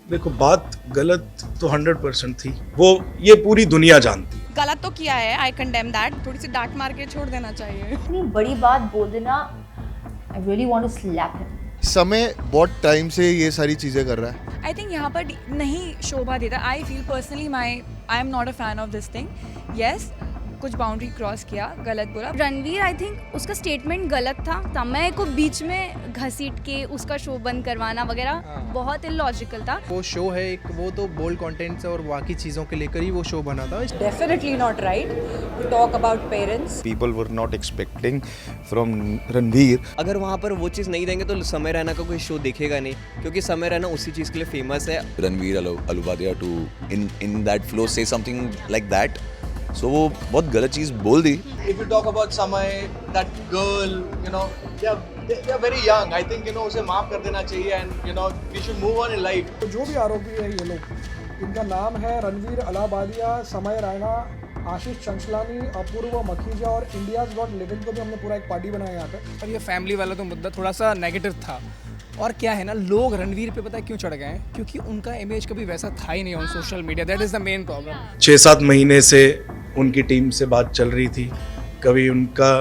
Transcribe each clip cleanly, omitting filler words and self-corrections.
देखो बात गलत तो 100% थी, वो ये पूरी दुनिया जानती। गलत तो किया है, आई कंडेम दैट। थोड़ी सी डांट मार के छोड़ देना चाहिए। इतनी बड़ी बात बोल देना, I really want to slap him. समय बहुत टाइम से ये सारी चीजें कर रहा है। आई थिंक यहाँ पर नहीं शोभा देता। I feel personally I am not a fan of this thing. Yes, कुछ बाउंड्री क्रॉस किया, गलत बोला। रणवीर आई थिंक उसका स्टेटमेंट गलत था। समय को बीच में घसीट के उसका शो बंद करवाना वगैरह बहुत इलॉजिकल था। वो शो है एक, वो तो बोल्ड कंटेंट्स और बाकी चीज़ों के लेकर ही वो शो बना था। Definitely not right to talk about parents. People were not expecting from Ranveer. अगर वहाँ पर वो चीज़ नहीं देंगे तो समय रैना का कोई शो देखेगा नहीं, क्योंकि समय रैना उसी चीज़ के लिए फेमस है। Ranveer Ahluwalia to in that flow से समथिंग लाइक दैट, सो वो बहुत गलत चीज़ बोल दी। If you talk about समय, that girl, you know, they are very young. I think उसे माफ कर देना चाहिए and we should move on in life. तो जो भी आरोपी है ये लोग, इनका नाम है रणवीर अलाहाबादिया, समय रैना, आशीष चंचलानी, अपूर्व मखीजा और इंडियाज गॉट लिविंग को भी हमने पूरा एक पार्टी बनाया यहाँ पे। और ये फैमिली वाला तो मुद्दा थोड़ा सा नेगेटिव था। और क्या है ना, लोग रणवीर पे पता है क्यों चढ़ गए हैं? क्योंकि उनका इमेज कभी वैसा था ही नहीं on social media. That is the main problem. 6-7 महीने से उनकी टीम से बात चल रही थी, कभी उनका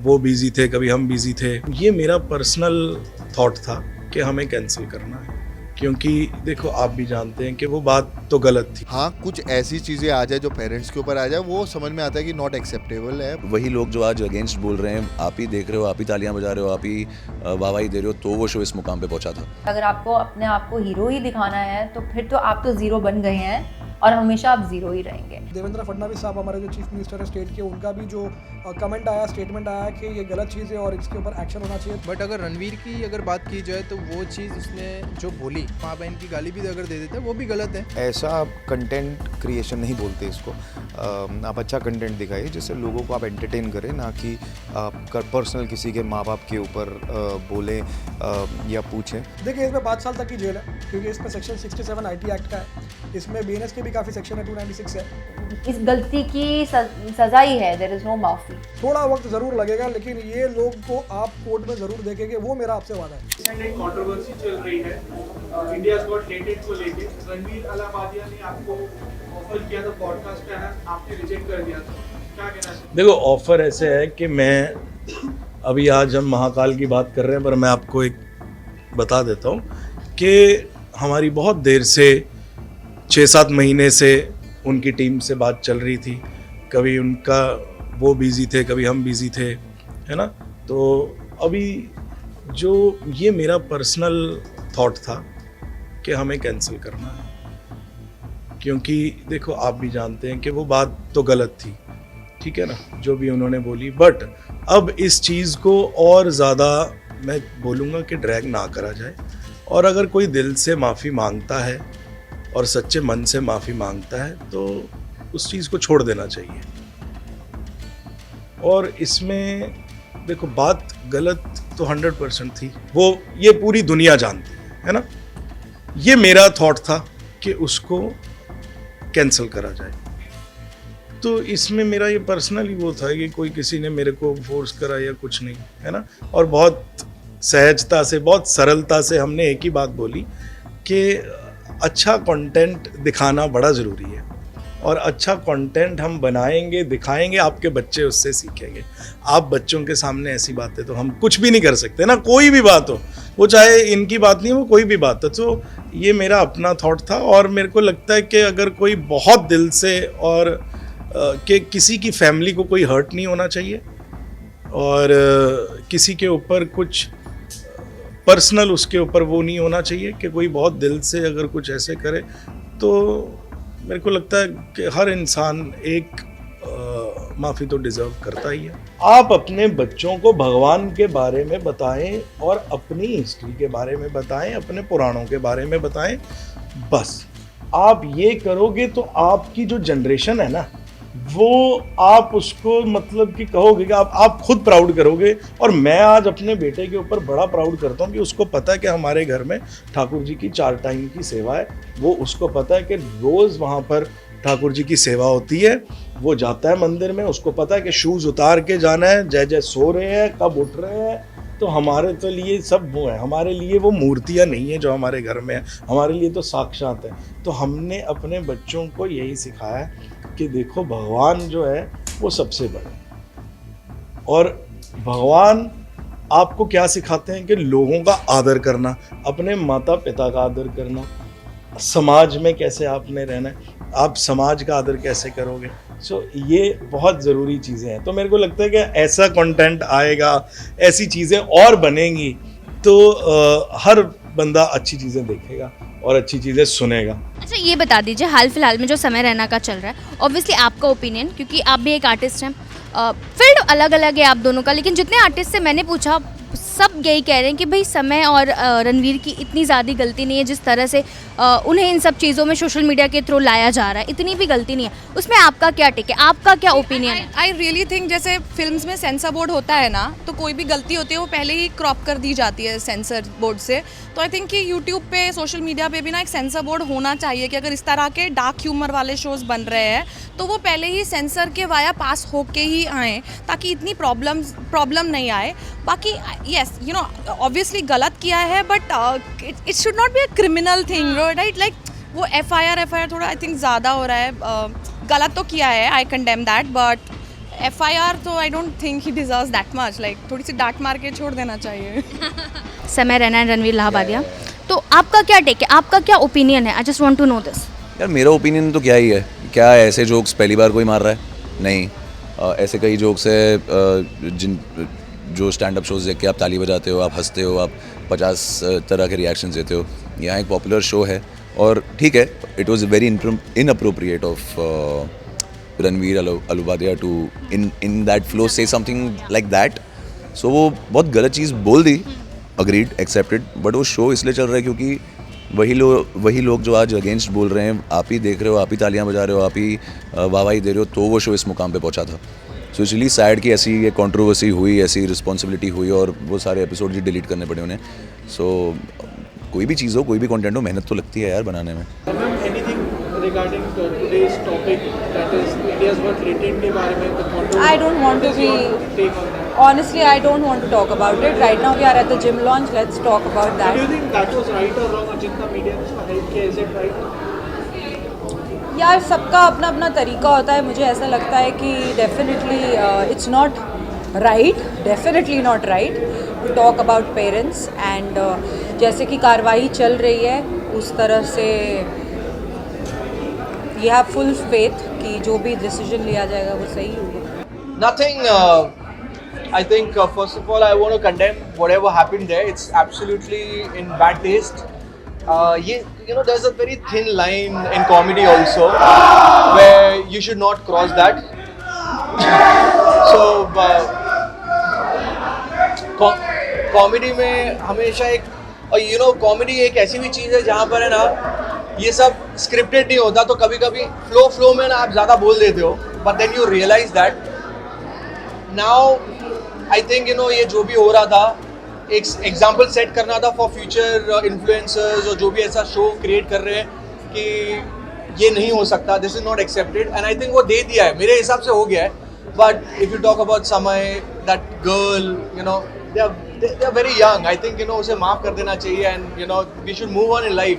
वो बिजी थे, कभी हम बिजी थे। ये मेरा पर्सनल थॉट था कि हमें कैंसिल करना है, क्योंकि देखो आप भी जानते हैं कि वो बात तो गलत थी। हाँ, कुछ ऐसी चीजें आ जाए जो पेरेंट्स के ऊपर आ जाए, वो समझ में आता है कि नॉट एक्सेप्टेबल है। वही लोग जो आज अगेंस्ट बोल रहे हैं, आप ही देख रहे हो, आप ही तालियां बजा रहे हो, आप ही वाहवाही दे रहे हो, तो वो शो इस मुकाम पे पहुंचा था। अगर आपको अपने आप को हीरो ही दिखाना है तो फिर तो आप तो जीरो बन गए हैं और हमेशा आप जीरो ही रहेंगे। देवेंद्र फडणवीस साहब हमारे जो चीफ मिनिस्टर है स्टेट के, उनका भी जो कमेंट आया, स्टेटमेंट आया कि ये गलत चीज़ है और इसके ऊपर एक्शन होना चाहिए। बट अगर रणवीर की अगर बात की जाए तो वो चीज़ उसने जो बोली, माँ बहन की गाली भी अगर दे देते वो भी गलत है। ऐसा कंटेंट क्रिएशन नहीं बोलते इसको। आप अच्छा कंटेंट दिखाइए जिससे लोगों को आप एंटरटेन करें, ना कि आप पर्सनल किसी के माँ बाप के ऊपर बोलें या पूछें। देखिए इसमें 5 साल तक की जेल है, क्योंकि इसमें सेक्शन 67 IT एक्ट का है। इसमें BNS के भी काफ़ी सेक्शन है, 296 है। इस गलती की सजा ही है, देयर इज नो माफी। थोड़ा वक्त ज़रूर लगेगा, लेकिन ये लोग को आप कोर्ट में ज़रूर देखेंगे, वो मेरा आपसे वादा है। एक कंट्रोवर्सी चल रही है इंडियाज गॉट लेटेड को लेके। रणवीर अलाहाबादिया ने आपको ऑफर किया था पॉडकास्ट पे, आपने रिजेक्ट कर दिया था, क्या कहना है? देखो ऑफर ऐसे है कि मैं अभी, आज हम महाकाल की बात कर रहे हैं, पर मैं आपको एक बता देता हूँ कि हमारी बहुत देर से 6-7 महीने से उनकी टीम से बात चल रही थी, कभी उनका वो बिजी थे, कभी हम बिजी थे, है ना। तो अभी जो ये मेरा पर्सनल थॉट था कि हमें कैंसिल करना है, क्योंकि देखो आप भी जानते हैं कि वो बात तो गलत थी, ठीक है ना, जो भी उन्होंने बोली। बट अब इस चीज़ को और ज़्यादा मैं बोलूँगा कि ड्रैग ना करा जाए, और अगर कोई दिल से माफ़ी मांगता है और सच्चे मन से माफ़ी मांगता है तो उस चीज़ को छोड़ देना चाहिए। और इसमें देखो बात गलत तो 100% थी, वो ये पूरी दुनिया जानती है ना। ये मेरा थॉट था कि उसको कैंसिल करा जाए। तो इसमें मेरा ये पर्सनली वो था कि कोई किसी ने मेरे को फोर्स करा या कुछ नहीं, है ना। और बहुत सहजता से, बहुत सरलता से हमने एक ही बात बोली कि अच्छा कंटेंट दिखाना बड़ा ज़रूरी है, और अच्छा कंटेंट हम बनाएंगे, दिखाएंगे, आपके बच्चे उससे सीखेंगे। आप बच्चों के सामने ऐसी बातें तो हम कुछ भी नहीं कर सकते ना, कोई भी बात हो, वो चाहे इनकी बात नहीं हो, कोई भी बात हो। तो ये मेरा अपना थॉट था, और मेरे को लगता है कि अगर कोई बहुत दिल से, और कि किसी की फैमिली को कोई हर्ट नहीं होना चाहिए, और किसी के ऊपर कुछ पर्सनल उसके ऊपर वो नहीं होना चाहिए कि कोई बहुत दिल से अगर कुछ ऐसे करे, तो मेरे को लगता है कि हर इंसान एक माफ़ी तो डिज़र्व करता ही है। आप अपने बच्चों को भगवान के बारे में बताएं, और अपनी हिस्ट्री के बारे में बताएं, अपने पुराणों के बारे में बताएं। बस आप ये करोगे तो आपकी जो जनरेशन है ना, वो आप उसको मतलब कि कहोगे कि आप खुद प्राउड करोगे। और मैं आज अपने बेटे के ऊपर बड़ा प्राउड करता हूँ कि उसको पता है कि हमारे घर में ठाकुर जी की 4 टाइम की सेवा है। वो उसको पता है कि रोज़ वहाँ पर ठाकुर जी की सेवा होती है, वो जाता है मंदिर में, उसको पता है कि शूज़ उतार के जाना है, जय जय सो रहे हैं, कब उठ रहे हैं, तो हमारे तो लिए सब वो है, हमारे लिए वो मूर्तियाँ नहीं है जो हमारे घर में है, हमारे लिए तो साक्षात है। तो हमने अपने बच्चों को यही सिखाया है कि देखो भगवान जो है वो सबसे बड़ा है, और भगवान आपको क्या सिखाते हैं कि लोगों का आदर करना, अपने माता पिता का आदर करना, समाज में कैसे आपने रहना है, आप समाज का आदर कैसे करोगे। सो ये बहुत ज़रूरी चीज़ें हैं। तो मेरे को लगता है कि ऐसा कंटेंट आएगा, ऐसी चीज़ें और बनेंगी तो हर बंदा अच्छी चीज़ें देखेगा और अच्छी चीज़ें सुनेगा। अच्छा ये बता दीजिए, हाल फिलहाल में जो समय रैना का चल रहा है, ऑब्वियसली आपका ओपिनियन, क्योंकि आप भी एक आर्टिस्ट हैं, फील्ड अलग अलग है आप दोनों का, लेकिन जितने आर्टिस्ट से मैंने पूछा सब यही कह रहे हैं कि भाई समय और रणवीर की इतनी ज़्यादा गलती नहीं है, जिस तरह से उन्हें इन सब चीज़ों में सोशल मीडिया के थ्रू लाया जा रहा है, इतनी भी गलती नहीं है। उसमें आपका क्या टेक है, आपका क्या ओपिनियन है? आई रियली थिंक जैसे फिल्म्स में सेंसर बोर्ड होता है ना, तो कोई भी गलती होती है वो पहले ही क्रॉप कर दी जाती है सेंसर बोर्ड से। तो आई थिंक कि यूट्यूब पे, सोशल मीडिया पे भी ना एक सेंसर बोर्ड होना चाहिए कि अगर इस तरह के डार्क ह्यूमर वाले शोज़ बन रहे हैं तो वो पहले ही सेंसर के वाया पास होके ही आएँ, ताकि इतनी प्रॉब्लम नहीं आए। बाकी येस यू नो ऑब्वियसली गलत किया है, but it should not be a criminal thing, right? Like वो एफआईआर थोड़ा आई थिंक ज़्यादा हो रहा है। गलत तो किया है, I condemn that, but FIR तो I don't think he deserves that much. Like थोड़ी सी डांट मार के छोड़ देना चाहिए। समय रैना एंड रणवीर लाहबादिया, तो आपका क्या टेक है, आपका क्या ओपिनियन है? I just want to know this. यार मेरा ओपिनियन तो क्या ही है, क्या ऐसे जोक्स पहली बार कोई मार रहा है? नहीं, ऐसे कई जोक्स है जो स्टैंड अप शोज़ देख के आप ताली बजाते हो, आप हंसते हो, आप 50 तरह के रिएक्शंस देते हो। यहाँ एक पॉपुलर शो है और ठीक है, it was very inappropriate of Ranveer Allahbadia to in that flow से समथिंग लाइक दैट। सो वो बहुत गलत चीज़ बोल दी, अग्रीड, एक्सेप्टेड, बट वो शो इसलिए चल रहा है क्योंकि वही लोग जो आज अगेंस्ट बोल रहे हैं, आप ही देख रहे हो, आप ही तालियां बजा रहे हो, आप ही वाहवाही दे रहे हो, तो वो शो इस मुकाम पे पहुंचा था। सो इसलिए सैड की ऐसी ये कंट्रोवर्सी हुई, ऐसी रिस्पॉन्सिबिलिटी हुई और वो सारे एपिसोड ही डिलीट करने पड़े उन्हें। सो कोई भी चीज़ हो, कोई भी कंटेंट हो, मेहनत तो लगती है यार बनाने में। regarding today's topic, that is India's Got Rated के बारे में, the controversy. I don't want to be. Take on that. Honestly, I don't want to talk about it. Right now, we are at the gym launch. Let's talk about that. Do you think that was right or wrong? और जितना media ने उसको help किया, is it right? यार सबका अपना अपना तरीका होता है। मुझे ऐसा लगता है कि definitely it's not right, definitely not right to talk about parents. And जैसे कि कार्रवाई चल रही है उस तरह से वी हैव फुल फेथ कि जो भी डिसीजन लिया जाएगा वो सही होगा। Nothing. I think first of all, I want to condemn whatever happened there. It's absolutely in bad taste. You know, there's a very thin line in comedy also, where you should not cross that. So, comedy में हमेशा एक, और you know, comedy एक ऐसी भी चीज़ है जहाँ पर है ना, ये सब स्क्रिप्टेड नहीं होता, तो कभी कभी फ्लो में ना आप ज़्यादा बोल देते हो, but then you realize that now I think you know ये जो भी हो रहा था, एक एग्जाम्पल सेट करना था फॉर फ्यूचर इन्फ्लुएंसर्स और जो भी ऐसा शो क्रिएट कर रहे हैं कि ये नहीं हो सकता, this is not accepted. And I think वो दे दिया है, मेरे हिसाब से हो गया है। But if you talk about Samay, that girl, you know they are very young, I think you know उसे माफ़ कर देना चाहिए and you know we should move on in life.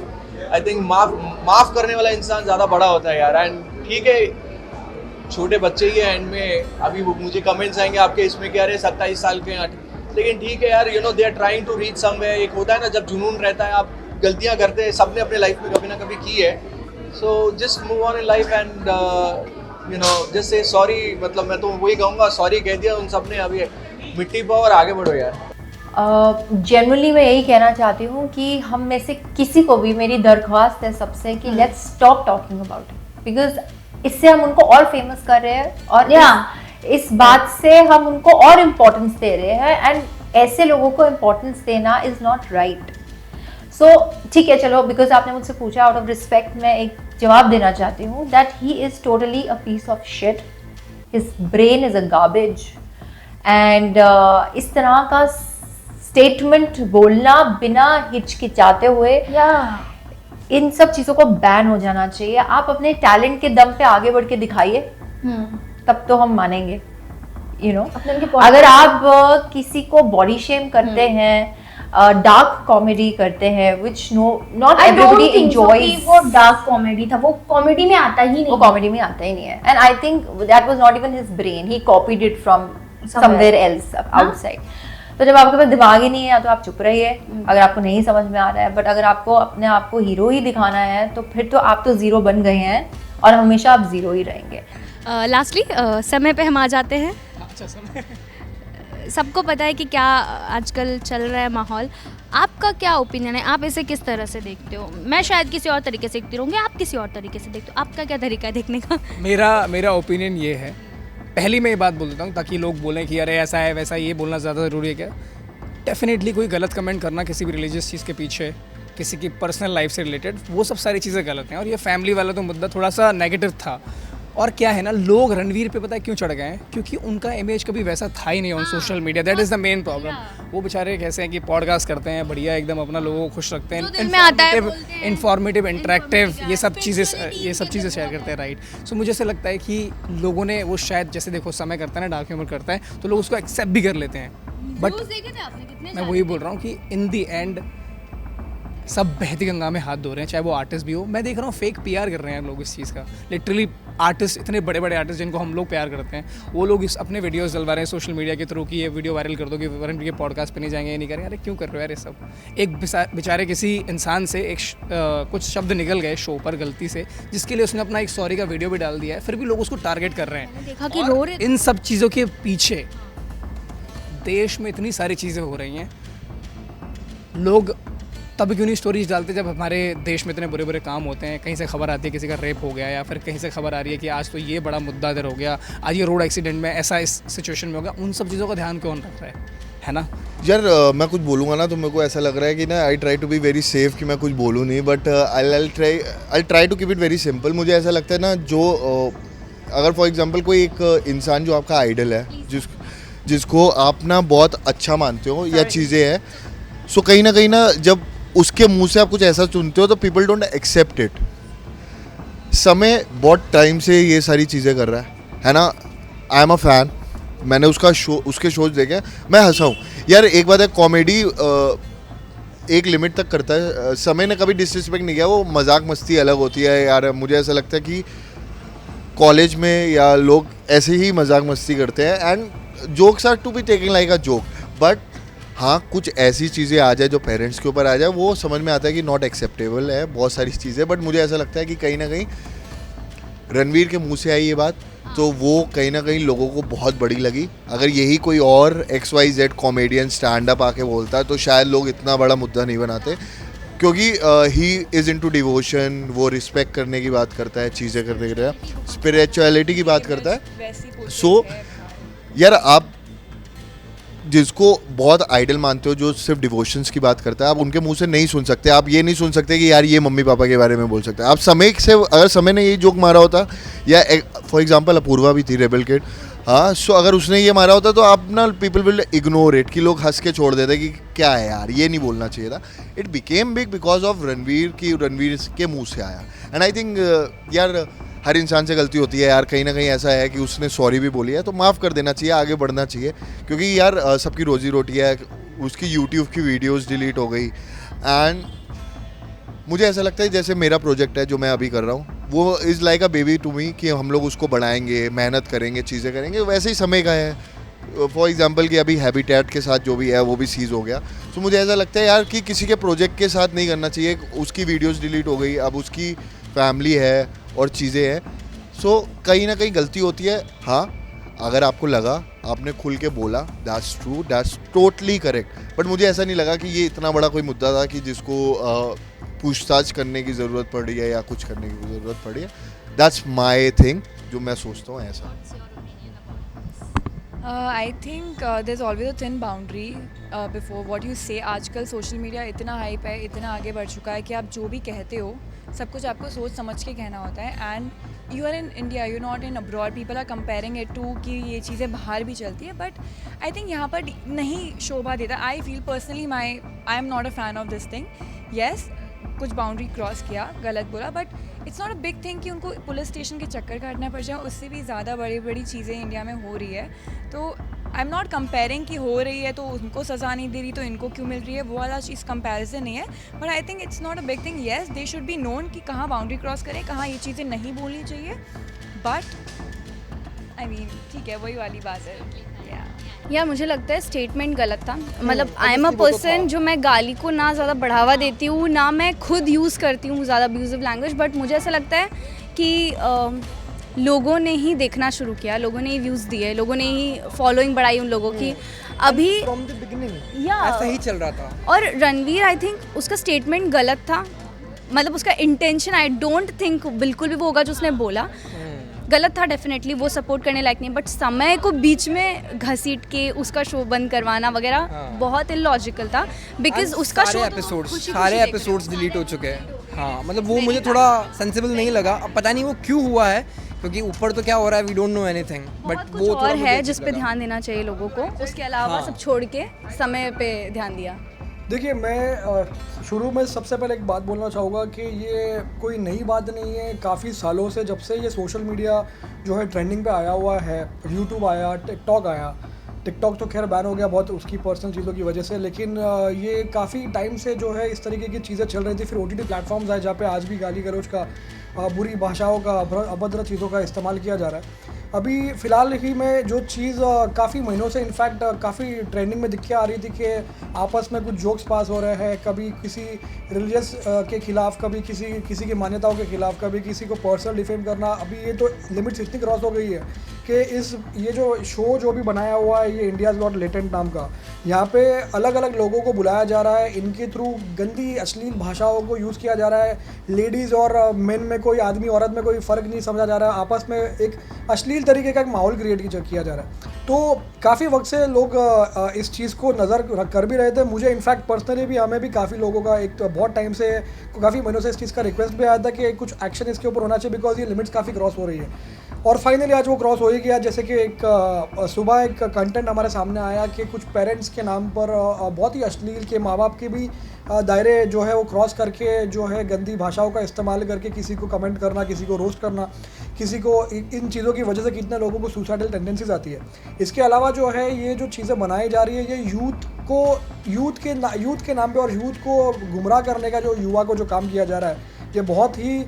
I think माफ़ करने वाला इंसान ज़्यादा बड़ा होता है यार। एंड ठीक है, छोटे बच्चे ही है एंड में, अभी मुझे कमेंट्स आएंगे आपके इसमें क्या रहे 27 साल के, लेकिन ठीक है यार, you know they are trying to reach somewhere. एक होता है ना जब जुनून रहता है, आप गलतियां करते हैं, सबने अपने लाइफ में कभी ना कभी की है। So just move on in life and you know just say sorry. मतलब मैं तो वही कहूँगा, सॉरी कह दिया उन सब ने, अभी मिट्टी पाओ और आगे बढ़ो यार। जनरली मैं यही कहना चाहती हूँ कि हम में से किसी को भी, मेरी दरख्वास्त है सबसे कि let's stop talking about it, because इससे हम उनको और फेमस कर रहे हैं और इस बात से हम उनको और इम्पोर्टेंस दे रहे हैं, एंड ऐसे लोगों को इम्पोर्टेंस देना इज नॉट राइट। सो ठीक है, चलो, बिकॉज आपने मुझसे पूछा, आउट ऑफ रिस्पेक्ट मैं एक जवाब देना चाहती हूँ that he is totally a piece of shit, his brain is a garbage. And इस तरह का स्टेटमेंट बोलना बिना हिचकिचाते हुए, इन सब चीज़ों को बैन हो जाना चाहिए। आप अपने टैलेंट के दम पे आगे बढ़ के दिखाइए, तब तो हम मानेंगे। यू नो अगर आप किसी को बॉडी शेम करते हैं, डार्क कॉमेडी करते हैं, which not everybody enjoys. वो डार्क कॉमेडी था, वो कॉमेडी में आता ही नहीं, वो कॉमेडी में आता ही नहीं है. And I think that was not even his brain. He copied it from somewhere else outside. तो जब आपके पास दिमाग ही नहीं है तो आप चुप रहिए अगर आपको नहीं समझ में आ रहा है. बट अगर आपको अपने आप को हीरो ही दिखाना है तो फिर तो आप तो जीरो बन गए हैं और हमेशा आप जीरो ही रहेंगे. लास्टली समय पे हम आ जाते हैं. अच्छा समय सबको पता है कि क्या आजकल चल रहा है माहौल. आपका क्या ओपिनियन है, आप इसे किस तरह से देखते हो? मैं शायद किसी और तरीके से देखती रहूँगी, आप किसी और तरीके से देखते हो. आपका क्या तरीका है देखने का? मेरा ओपिनियन ये है, पहली मैं ये बात बोल देता हूँ ताकि लोग बोलें कि अरे ऐसा है वैसा, ये बोलना ज़्यादा ज़रूरी है क्या? डेफिनेटली कोई गलत कमेंट करना किसी भी रिलीजियस चीज़ के पीछे, किसी की पर्सनल लाइफ से रिलेटेड, वो सब सारी चीज़ें गलत हैं. और ये फैमिली वाला तो मुद्दा थोड़ा सा नेगेटिव था. और क्या है ना, लोग रणवीर पे पता है क्यों चढ़ गए हैं? क्योंकि उनका इमेज कभी वैसा था ही नहीं on social media. That is the main problem. वो बेचारे कैसे हैं कि पॉडकास्ट करते हैं, बढ़िया एकदम अपना लोगों को खुश रखते हैं, इन्फॉर्मेटिव, इंटरेक्टिव, ये सब चीज़ें शेयर करते हैं, राइट. सो मुझे ऐसा लगता है कि लोगों ने वो शायद, जैसे देखो समय करता है ना, डार्क ह्यूमर करता है, तो लोग उसको एक्सेप्ट भी कर लेते हैं. बट मैं वही बोल रहा हूँ कि इन दी एंड सब बहती गंगा में हाथ धो रहे हैं, चाहे वो आर्टिस्ट भी हो. मैं देख रहा हूँ फेक पीआर कर रहे हैं लोग इस चीज़ का. लिटरली आर्टिस्ट, इतने बड़े बड़े आर्टिस्ट जिनको हम लोग प्यार करते हैं, वो लोग इस अपने वीडियोस डलवा रहे हैं सोशल मीडिया के थ्रू कि ये वीडियो वायरल कर दो कि रणवीर के पॉडकास्ट पे नहीं जाएंगे, ये नहीं करेंगे. अरे क्यों कर रहे हो यार ये सब? एक बेचारे किसी इंसान से एक कुछ शब्द निकल गए शो पर गलती से, जिसके लिए उसने अपना एक सॉरी का वीडियो भी डाल दिया है, फिर भी लोग उसको टारगेट कर रहे हैं. देखा कि रो रहे. इन सब चीज़ों के पीछे देश में इतनी सारी चीज़ें हो रही हैं. लोग तब क्यों नहीं स्टोरीज डालते जब हमारे देश में इतने बुरे बुरे काम होते हैं? कहीं से खबर आती है किसी का रेप हो गया, या फिर कहीं से खबर आ रही है कि आज तो ये बड़ा मुद्दा इधर हो गया, आज ये रोड एक्सीडेंट में ऐसा इस सिचुएशन में हो गया. उन सब चीज़ों का ध्यान कौन रख रहा है ना? यार मैं कुछ बोलूँगा ना तो मेरे को ऐसा लग रहा है कि ना I try to be very safe कि मैं कुछ बोलूँ नहीं, but I try to keep it very simple. मुझे ऐसा लगता है ना, जो अगर फॉर एग्जांपल कोई एक इंसान जो आपका आइडल है, जिसको आप ना बहुत अच्छा मानते हो या चीज़ें हैं, सो कहीं ना जब उसके मुंह से आप कुछ ऐसा सुनते हो तो पीपल डोंट एक्सेप्ट इट. समय बहुत टाइम से ये सारी चीज़ें कर रहा है ना. आई एम अ फैन, मैंने उसके शोज देखे, मैं हंसा हूँ यार. एक बात है, कॉमेडी एक लिमिट तक करता है. समय ने कभी डिसरिस्पेक्ट नहीं किया, वो मजाक मस्ती अलग होती है यार. मुझे ऐसा लगता है कि कॉलेज में या लोग ऐसे ही मजाक मस्ती करते हैं, and jokes are to be taking like a joke. But हाँ, कुछ ऐसी चीज़ें आ जाए जो पेरेंट्स के ऊपर आ जाए, वो समझ में आता है कि नॉट एक्सेप्टेबल है बहुत सारी चीज़ें. बट मुझे ऐसा लगता है कि कहीं ना कहीं रणवीर के मुंह से आई ये बात, तो वो कहीं ना कहीं लोगों को बहुत बड़ी लगी. अगर यही कोई और XYZ कॉमेडियन स्टैंड अप आके बोलता है तो शायद लोग इतना बड़ा मुद्दा नहीं बनाते, क्योंकि ही इज़ इनटू डिवोशन. वो रिस्पेक्ट करने की बात करता है, चीज़ें करने के लिए स्पिरिचुअलिटी की बात करता है. सो यार, आप जिसको बहुत आइडल मानते हो, जो सिर्फ डिवोशंस की बात करता है, आप उनके मुंह से नहीं सुन सकते. आप ये नहीं सुन सकते कि यार ये मम्मी पापा के बारे में बोल सकते हैं. आप समय से, अगर समय ने ये जोक मारा होता, या फॉर एग्जांपल अपूर्वा भी थी, रेबल किड, हाँ, सो अगर उसने ये मारा होता तो आप ना पीपल विल इग्नोर इट, कि लोग हंस के छोड़ देते कि क्या है यार, ये नहीं बोलना चाहिए था. It became big because of Ranveer के मुँह से आया. एंड आई थिंक यार, हर इंसान से गलती होती है यार. कहीं ना कहीं ऐसा है कि उसने सॉरी भी बोली है तो माफ़ कर देना चाहिए, आगे बढ़ना चाहिए. क्योंकि यार सबकी रोजी रोटी है. उसकी यूट्यूब की वीडियोस डिलीट हो गई, एंड मुझे ऐसा लगता है जैसे मेरा प्रोजेक्ट है जो मैं अभी कर रहा हूँ, वो is like a baby to me, कि हम लोग उसको बढ़ाएंगे, मेहनत करेंगे, चीज़ें करेंगे. वैसे ही समय का है. फॉर एग्जांपल कि अभी हैबिटेट के साथ जो भी है वो भी सीज़ हो गया. तो मुझे ऐसा लगता है यार कि किसी के प्रोजेक्ट के साथ नहीं करना चाहिए. उसकी वीडियोज़ डिलीट हो गई, अब उसकी फैमिली है और चीज़ें हैं. सो कहीं ना कहीं गलती होती है. हाँ, अगर आपको लगा, आपने खुल के बोला, that's true, that's totally correct. But मुझे ऐसा नहीं लगा कि ये इतना बड़ा कोई मुद्दा था कि जिसको पूछताछ करने की ज़रूरत पड़ रही है या कुछ करने की ज़रूरत पड़ी है. दैट्स माई थिंग, जो मैं सोचता हूँ ऐसा. I think there's always a thin boundary before what you say. आजकल सोशल मीडिया इतना हाइप है, इतना आगे बढ़ चुका है कि आप जो भी कहते हो सब कुछ आपको सोच समझ के कहना होता है. And you are in India, you not in abroad. People are comparing it to कि ये चीज़ें बाहर भी चलती है, बट आई थिंक यहाँ पर नहीं शोभा देता. I feel personally I am not a fan of this thing. Yes, कुछ बाउंड्री क्रॉस किया, गलत बोला, but it's not a big thing कि उनको पुलिस स्टेशन के चक्कर काटना पड़ जाए। उससे भी ज़्यादा बड़ी बड़ी चीज़ें इंडिया में हो रही है। तो आई एम नॉट कंपेयरिंग कि हो रही है तो उनको सज़ा नहीं दे रही तो इनको क्यों मिल रही है, वो वाला चीज़ कंपैरिजन नहीं है। But I think it's not a big thing. Yes, they should be known कि कहाँ बाउंड्री क्रॉस करें, कहाँ ये चीज़ें नहीं बोलनी चाहिए। बट आई मीन ठीक है, वही वाली बात है। यार मुझे लगता है स्टेटमेंट गलत था। मतलब आई एम अ पर्सन जो मैं गाली को ना ज़्यादा बढ़ावा देती हूँ, ना मैं खुद यूज़ करती हूँ ज़्यादा अब्यूजिव लैंग्वेज, बट मुझे ऐसा लगता है कि लोगों ने ही देखना शुरू किया, लोगों ने ही व्यूज़ दिए, लोगों ने ही फॉलोइंग बढ़ाई उन लोगों की। अभी फ्रॉम द बिगिनिंग या ऐसा ही चल रहा था। और रणवीर आई थिंक उसका स्टेटमेंट गलत था। मतलब उसका इंटेंशन आई डोंट थिंक बिल्कुल भी वो होगा जो उसने बोला, गलत था डेफिनेटली, वो सपोर्ट करने लायक नहीं। बट समय को बीच में घसीट के उसका शो बंद करवाना वगैरह बहुत इलॉजिकल था, बिकॉज उसका शो सारे एपिसोड्स डिलीट हो चुके हैं। हाँ, मतलब वो मुझे थोड़ा सेंसिबल नहीं लगा। अब पता नहीं वो क्यों हुआ है, क्योंकि ऊपर तो क्या हो रहा है we don't know anything, but वो और है जिस पे ध्यान देना चाहिए लोगों को, उसके अलावा सब छोड़ के समय पे ध्यान दिया। देखिए, मैं शुरू में सबसे पहले एक बात बोलना चाहूँगा कि ये कोई नई बात नहीं है। काफ़ी सालों से, जब से ये सोशल मीडिया जो है ट्रेंडिंग पे आया हुआ है, यूट्यूब आया, टिकटॉक आया। टिकटॉक तो खैर बैन हो गया बहुत उसकी पर्सनल चीज़ों की वजह से, लेकिन ये काफ़ी टाइम से जो है इस तरीके की चीज़ें चल रही थी। फिर OTT प्लेटफॉर्म्स आए जहाँ पे आज भी गाली गलौज का, बुरी भाषाओं का, अभद्र चीज़ों का इस्तेमाल किया जा रहा है। अभी फ़िलहाल ही में जो चीज़ काफ़ी महीनों से इनफैक्ट काफ़ी ट्रेंडिंग में दिख के आ रही थी कि आपस में कुछ जोक्स पास हो रहे हैं, कभी किसी रिलीजियस के ख़िलाफ़, कभी किसी की मान्यताओं के ख़िलाफ़, कभी किसी को पर्सनल डिफेम करना। अभी ये तो लिमिट्स इतनी क्रॉस हो गई है कि ये जो शो जो भी बनाया हुआ है ये इंडियाज़ गॉट लेटेंट नाम का, यहाँ पे अलग अलग लोगों को बुलाया जा रहा है, इनके थ्रू गंदी अश्लील भाषाओं को यूज़ किया जा रहा है। लेडीज़ और मेन में कोई आदमी औरत में कोई फ़र्क नहीं समझा जा रहा है, आपस में एक अश्लील तरीके का एक माहौल क्रिएट किया जा रहा है। तो काफ़ी वक्त से लोग इस चीज़ को नज़र कर भी रहे थे। मुझे इनफैक्ट पर्सनली भी, हमें भी काफ़ी लोगों का एक तो बहुत टाइम से, काफ़ी महीनों से इस चीज़ का रिक्वेस्ट भी आया था कि कुछ एक्शन इसके ऊपर होना चाहिए, बिकॉज ये लिमिट्स काफ़ी क्रॉस हो रही है। और फाइनली आज वो क्रॉस हो ही गया। जैसे कि एक सुबह एक कंटेंट हमारे सामने आया कि कुछ पेरेंट्स के नाम पर बहुत ही अश्लील, के माँ बाप के भी दायरे जो है वो क्रॉस करके जो है गंदी भाषाओं का इस्तेमाल करके किसी को कमेंट करना, किसी को रोस्ट करना, किसी को इन चीज़ों की वजह से कितने लोगों को सुसाइडल टेंडेंसीज आती है। इसके अलावा जो है ये जो चीज़ें बनाई जा रही है, ये यूथ के नाम पे और यूथ को गुमराह करने का जो युवा को जो काम किया जा रहा है, ये बहुत ही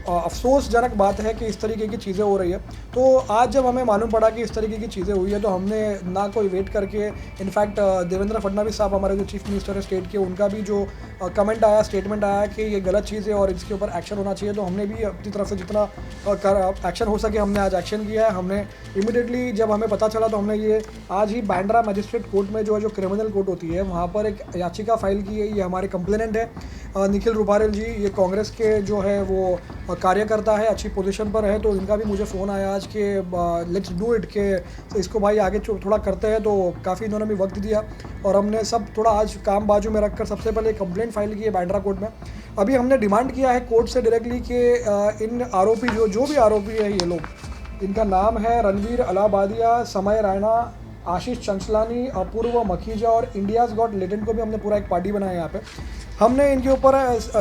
अफसोसजनक बात है कि इस तरीके की चीज़ें हो रही है। तो आज जब हमें मालूम पड़ा कि इस तरीके की चीज़ें हुई है तो हमने ना कोई वेट करके, इनफैक्ट देवेंद्र फडणवीस साहब हमारे जो चीफ मिनिस्टर है स्टेट के, उनका भी जो कमेंट आया, स्टेटमेंट आया कि ये गलत चीज़ है और इसके ऊपर एक्शन होना चाहिए, तो हमने भी अपनी तरफ से जितना एक्शन हो सके हमने आज एक्शन किया है। हमने इमीडिएटली जब हमें पता चला तो हमने ये आज ही बांद्रा मजिस्ट्रेट कोर्ट में जो क्रिमिनल कोर्ट होती है वहाँ पर एक याचिका फाइल की है। ये हमारे कंप्लेनेंट है निखिल रूपारेल जी, ये कांग्रेस के जो है वो कार्यकर्ता है, अच्छी पोजीशन पर है। तो इनका भी मुझे फ़ोन आया आज कि लेट्स डू इट, के इसको भाई आगे थोड़ा करते हैं। तो काफ़ी इन्होंने भी वक्त दिया और हमने सब थोड़ा आज काम बाजू में रखकर सबसे पहले कंप्लेंट फाइल की है बांद्रा कोर्ट में। अभी हमने डिमांड किया है कोर्ट से डायरेक्टली कि इन आरोपी जो भी आरोपी है, ये लोग, इनका नाम है रणवीर अलाहाबादिया, समय राणा, आशीष चंचलानी, अपूर्व मखीजा और इंडियाज़ गॉट लेटेंट को भी हमने पूरा एक पार्टी बनाया है यहाँ पे। हमने इनके ऊपर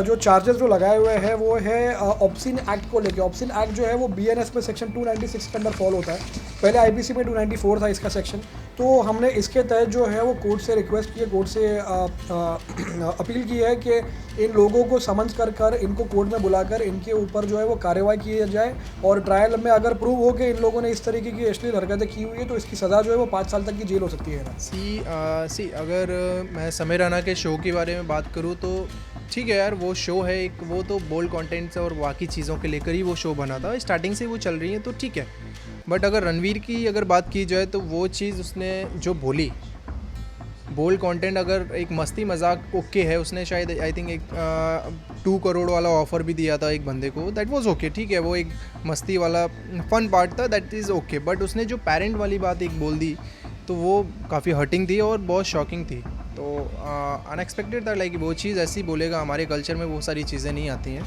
जो चार्जेस जो लगाए हुए हैं वो है ऑब्सिन एक्ट को लेके। ऑब्सिन एक्ट जो है वो BNS में सेक्शन 296 के अंदर फॉलो होता है, पहले IPC में 294 था इसका सेक्शन। तो हमने इसके तहत जो है वो कोर्ट से रिक्वेस्ट की है, कोर्ट से अपील की है कि इन लोगों को समझ कर इनको कोर्ट में बुलाकर इनके ऊपर जो है वो कार्रवाई की जाए और ट्रायल में अगर प्रूव हो कि इन लोगों ने इस तरीके की अश्लील हरकतें की हुई है तो इसकी सज़ा जो है वो 5 साल तक की जेल हो सकती है ना। सी अगर मैं समय राणा के शो के बारे में बात करूँ तो ठीक है यार, वो शो है एक, वो तो बोल्ड कंटेंट्स और बाकी चीज़ों के लेकर ही वो शो बना था, स्टार्टिंग से वो चल रही है तो ठीक है। बट अगर रणवीर की अगर बात की जाए तो वो चीज़ उसने जो बोली, बोल्ड कंटेंट, अगर एक मस्ती मजाक ओके है, उसने शायद आई थिंक एक 2 करोड़ वाला ऑफ़र भी दिया था एक बंदे को, दैट वाज ओके, ठीक है, वो एक मस्ती वाला फन पार्ट था, दैट इज़ ओके। बट उसने जो पेरेंट वाली बात एक बोल दी तो वो काफ़ी हर्टिंग थी और बहुत शॉकिंग थी। तो अनएक्सपेक्टेड था, लाइक वो चीज़ ऐसी बोलेगा, हमारे कल्चर में वो सारी चीज़ें नहीं आती हैं।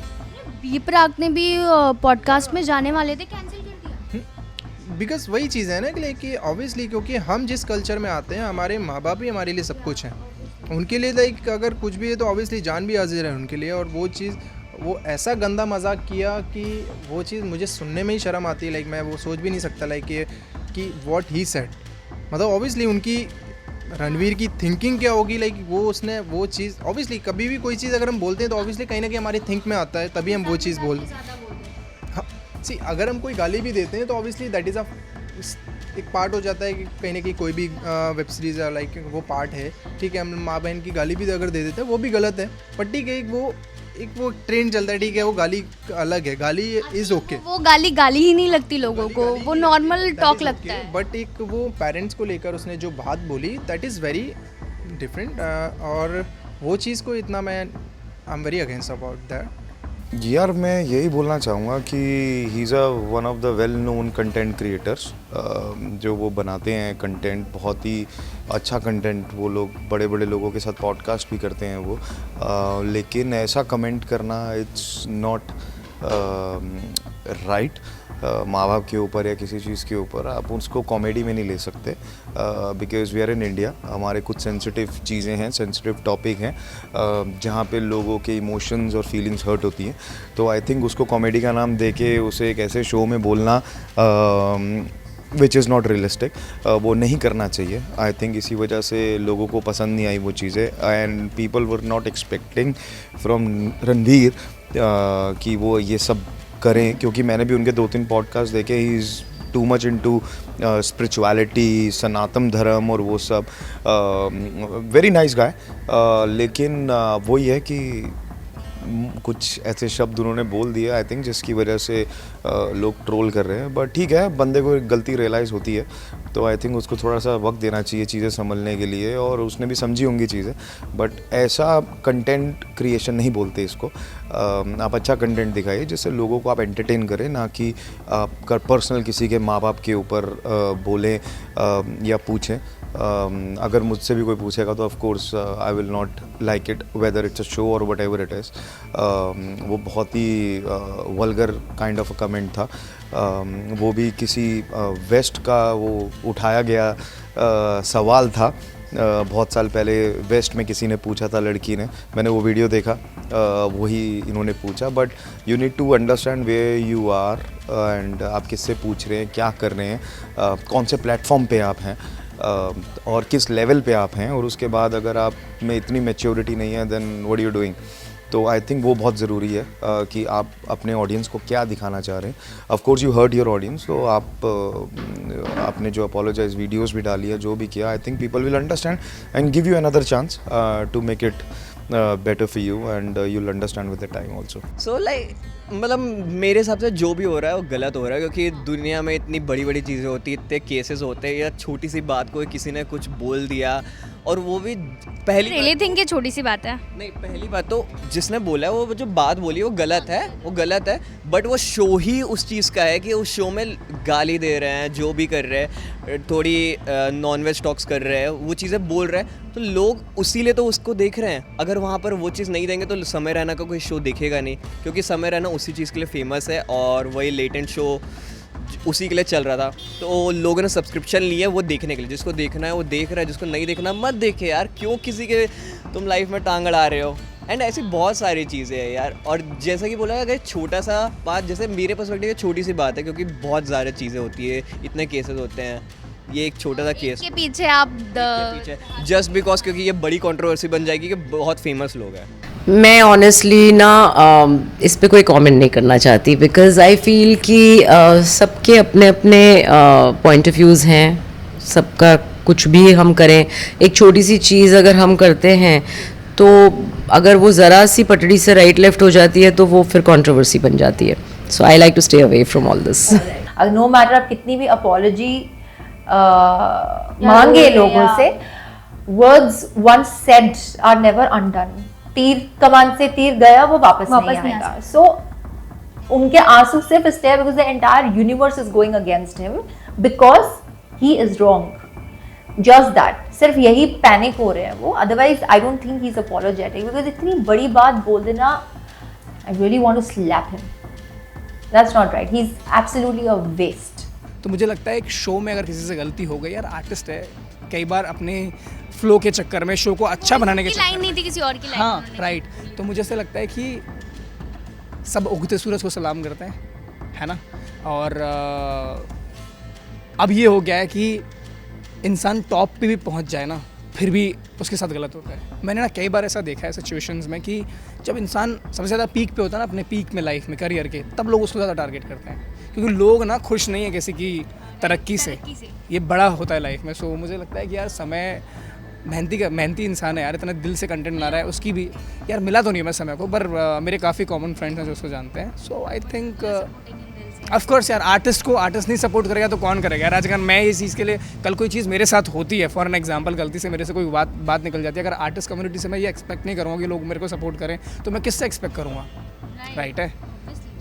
बी प्राक ने भी पॉडकास्ट में जाने वाले थे, कैंसिल कर दिया। बिकॉज वही चीज़ है ना कि ऑब्वियसली क्योंकि हम जिस कल्चर में आते हैं, हमारे माँ बाप ही हमारे लिए सब कुछ हैं। उनके लिए लाइक अगर कुछ भी है तो ऑब्वियसली जान भी हाजिर है उनके लिए, और वो चीज़ वो ऐसा गंदा मजाक किया कि वो चीज़ मुझे सुनने में ही शर्म आती है। लाइक मैं वो सोच भी नहीं सकता लाइक कि व्हाट ही सेड, मतलब ऑब्वियसली उनकी रणवीर की थिंकिंग क्या होगी, लाइक वो उसने वो चीज़ ऑब्वियसली कभी भी कोई चीज़ अगर हम बोलते हैं तो ऑब्वियसली कहीं ना कहीं हमारे थिंक में आता है, तभी हम वो चीज़ बोल हाँ सी अगर हम कोई गाली भी देते हैं तो ऑब्वियसली दैट इज़ एक पार्ट हो जाता है कि कहीं ना कहीं कोई भी वेब सीरीज़ या लाइक वो पार्ट है, ठीक है। हम माँ बहन की गाली भी अगर दे देते हैं वो भी गलत है, पर ठीक है एक वो ट्रेंड चलता है, ठीक है, वो गाली अलग है, गाली इज़ ओके। वो गाली ही नहीं लगती लोगों को, वो नॉर्मल टॉक लगता है। बट एक वो पेरेंट्स को लेकर उसने जो बात बोली दैट इज़ वेरी डिफरेंट, और वो चीज़ को इतना मैं I am very against about that. यार मैं यही बोलना चाहूँगा कि he is one of the well known content creators, जो वो बनाते हैं कंटेंट, बहुत ही अच्छा कंटेंट। वो लोग बड़े बड़े लोगों के साथ पॉडकास्ट भी करते हैं वो, लेकिन ऐसा कमेंट करना इट्स नॉट राइट। माँ बाप के ऊपर या किसी चीज़ के ऊपर आप उसको कॉमेडी में नहीं ले सकते, because we are in India. हमारे कुछ सेंसिटिव चीज़ें हैं, सेंसिटिव टॉपिक हैं, जहाँ पे लोगों के इमोशंस और फीलिंग्स हर्ट होती हैं। तो आई थिंक उसको कॉमेडी का नाम दे के उसे एक ऐसे शो में बोलना विच इज़ नॉट रियलिस्टिक, वो नहीं करना चाहिए। आई थिंक इसी वजह से लोगों को पसंद नहीं आई वो चीज़ें, and people were not expecting from Ranveer कि वो ये सब करें, क्योंकि मैंने भी उनके 2-3 पॉडकास्ट देखे। He is too much into spirituality, Sanatan Dharma और वो सब, वेरी नाइस गाय। लेकिन वही है कि कुछ ऐसे शब्द उन्होंने बोल दिए आई थिंक जिसकी वजह से लोग ट्रोल कर रहे हैं। बट ठीक है, बंदे को एक गलती रियलाइज़ होती है, तो आई थिंक उसको थोड़ा सा वक्त देना चाहिए चीज़ें संभलने के लिए, और उसने भी समझी होंगी चीज़ें। बट ऐसा कंटेंट क्रिएशन नहीं बोलते इसको। आप अच्छा कंटेंट दिखाइए जिससे लोगों को आप एंटरटेन करें, ना कि आप पर्सनल किसी के माँ बाप के ऊपर बोलें या पूछें। अगर मुझसे भी कोई पूछेगा तो of course I will not like it, whether it's a show और वट एवर इट इज़। वो बहुत ही vulgar kind of a comment था। वो भी किसी वेस्ट का वो उठाया गया सवाल था। बहुत साल पहले वेस्ट में किसी ने पूछा था, लड़की ने, मैंने वो वीडियो देखा, वही इन्होंने पूछा। But you need to understand where you are and आप किससे पूछ रहे हैं, क्या कर रहे हैं, कौन से प्लेटफॉर्म पे आप हैं, और किस लेवल पे आप हैं। और उसके बाद अगर आप में इतनी मैच्योरिटी नहीं है then what are you doing. तो आई थिंक वो बहुत ज़रूरी है कि आप अपने ऑडियंस को क्या दिखाना चाह रहे हैं। Of course you hurt your audience, तो आपने जो अपोलोजाइज वीडियोस भी डाली है, जो भी किया, I think people will understand and give you another chance to make it better for you, and you'll understand with the time also. So like मतलब मेरे हिसाब से जो भी हो रहा है वो गलत हो रहा है, क्योंकि दुनिया में इतनी बड़ी बड़ी चीज़ें होती हैं, इतने केसेस होते हैं, या छोटी सी बात को किसी ने कुछ बोल दिया, और वो भी पहली रियली थिंक ये छोटी सी बात है। नहीं, पहली बात तो जिसने बोला है, वो जो बात बोली वो गलत है, बट वो शो ही उस चीज़ का है कि उस शो में गाली दे रहे हैं, जो भी कर रहे हैं, थोड़ी नॉन-वेज टॉक्स कर रहे हैं, वो चीज़ें बोल रहे हैं, तो लोग उसी लिए तो उसको देख रहे हैं। अगर वहाँ पर वो चीज़ नहीं देंगे तो समय रैना का कोई शो देखेगा नहीं, क्योंकि समय रैना उसी चीज़ के लिए फेमस है, और वही लेटेंट शो उसी के लिए चल रहा था। तो लोगों ने सब्सक्रिप्शन लिया वो देखने के लिए, जिसको देखना है वो देख रहा है, जिसको नहीं देखना मत देखे यार, क्यों किसी के तुम लाइफ में टांग अड़ा रहे हो। एंड ऐसी बहुत सारी चीज़ें हैं यार, और जैसा कि बोला, अगर छोटा सा बात, जैसे मेरे पर्सपेक्टिव में छोटी सी बात है, क्योंकि बहुत ज़्यादा चीज़ें होती है, इतने केसेस होते हैं, ये एक छोटा सा केस के पीछे आप जस्ट बिकॉज क्योंकि ये बड़ी कंट्रोवर्सी बन जाएगी कि बहुत फेमस लोग हैं। मैं ऑनेस्टली ना इस पे कोई कमेंट नहीं करना चाहती, बिकॉज आई फील कि सबके अपने अपने पॉइंट ऑफ व्यूज़ हैं, सबका कुछ भी हम करें, एक छोटी सी चीज़ अगर हम करते हैं तो अगर वो ज़रा सी पटड़ी से राइट लेफ्ट हो जाती है तो वो फिर कंट्रोवर्सी बन जाती है। So I like to stay away from all this. No matter आप कितनी भी अपॉलॉजी मांगे लोगों से, words once said are never undone. तीर कमान से तीर गया, वो वापस नहीं आएगा। सो उनके आंसू सिर्फ इसलिए because the entire universe is going against him because he is wrong. Just that, सिर्फ यही पैनिक हो रहे हैं वो। Otherwise I don't think he is apologetic, because इतनी बड़ी बात बोल देना, I really want to slap him. That's not right, he is absolutely a waste. तो मुझे लगता है एक शो में अगर किसी से गलती हो गई, यार आर्टिस्ट है, कई बार अपने फ्लो के चक्कर में शो को अच्छा बनाने के लाइन चक्कर नहीं में, थी किसी और की लाइन हाँ राइट, तो मुझे ऐसा लगता है कि सब उगते सूरज को सलाम करते हैं, है ना। और अब ये हो गया है कि इंसान टॉप पे भी पहुंच जाए ना, फिर भी उसके साथ गलत होता है। मैंने ना कई बार ऐसा देखा है सिचुएशंस में कि जब इंसान सबसे ज़्यादा पीक पे होता है ना, अपने पीक में लाइफ में करियर के, तब लोग उसको ज़्यादा टारगेट करते हैं, क्योंकि लोग ना खुश नहीं है किसी की तरक्की से, ये बड़ा होता है लाइफ में। सो मुझे लगता है कि यार समय मेहनती इंसान है यार, इतना दिल से कंटेंट बना रहा है, उसकी भी यार मिला तो नहीं मैं समय को, पर मेरे काफ़ी कॉमन फ्रेंड्स हैं जो उसको जानते हैं। सो आई थिंक ऑफ कोर्स यार, आर्टिस्ट को आर्टिस्ट नहीं सपोर्ट करेगा तो कौन करेगा यार। आज अगर मैं इस चीज़ के लिए, कल कोई चीज़ मेरे साथ होती है, फॉर एन एग्जांपल गलती से मेरे से कोई बात निकल जाती है, अगर आर्टिस्ट कम्युनिटी से मैं ये एक्सपेक्ट नहीं करूँगा कि लोग मेरे को सपोर्ट करें, तो मैं किससे एक्सपेक्ट करूँगा, राइट है।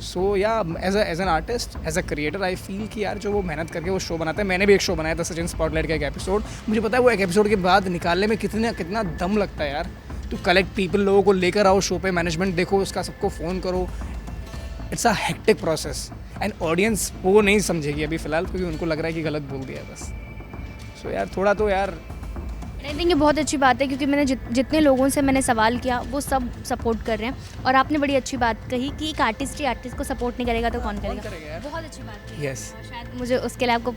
So yeah as an artist, as a creator, I feel कि यार जो वो मेहनत करके वो शो बनाता है, मैंने भी एक शो बनाया था सचिन स्पॉटलाइट का एक एपिसोड, मुझे पता है वो एक एपिसोड के बाद निकालने में कितना दम लगता है यार। टू कलेक्ट पीपल, लोगों को लेकर आओ शो पे, मैनेजमेंट देखो उसका, सबको फ़ोन करो, it's a hectic process and audience वो नहीं समझेगी अभी फ़िलहाल, क्योंकि उनको लग रहा है कि गलत बोल दिया बस। सो यार थोड़ा तो यार आई थिंक ये बहुत अच्छी बात है, क्योंकि मैंने जितने लोगों से मैंने सवाल किया वो सब सपोर्ट कर रहे हैं, और आपने बड़ी अच्छी बात कही कि एक आर्टिस्ट ही आर्टिस्ट को सपोर्ट नहीं करेगा तो कौन करेगा। बहुत अच्छी बात है। यस, शायद मुझे उसके लिए आपको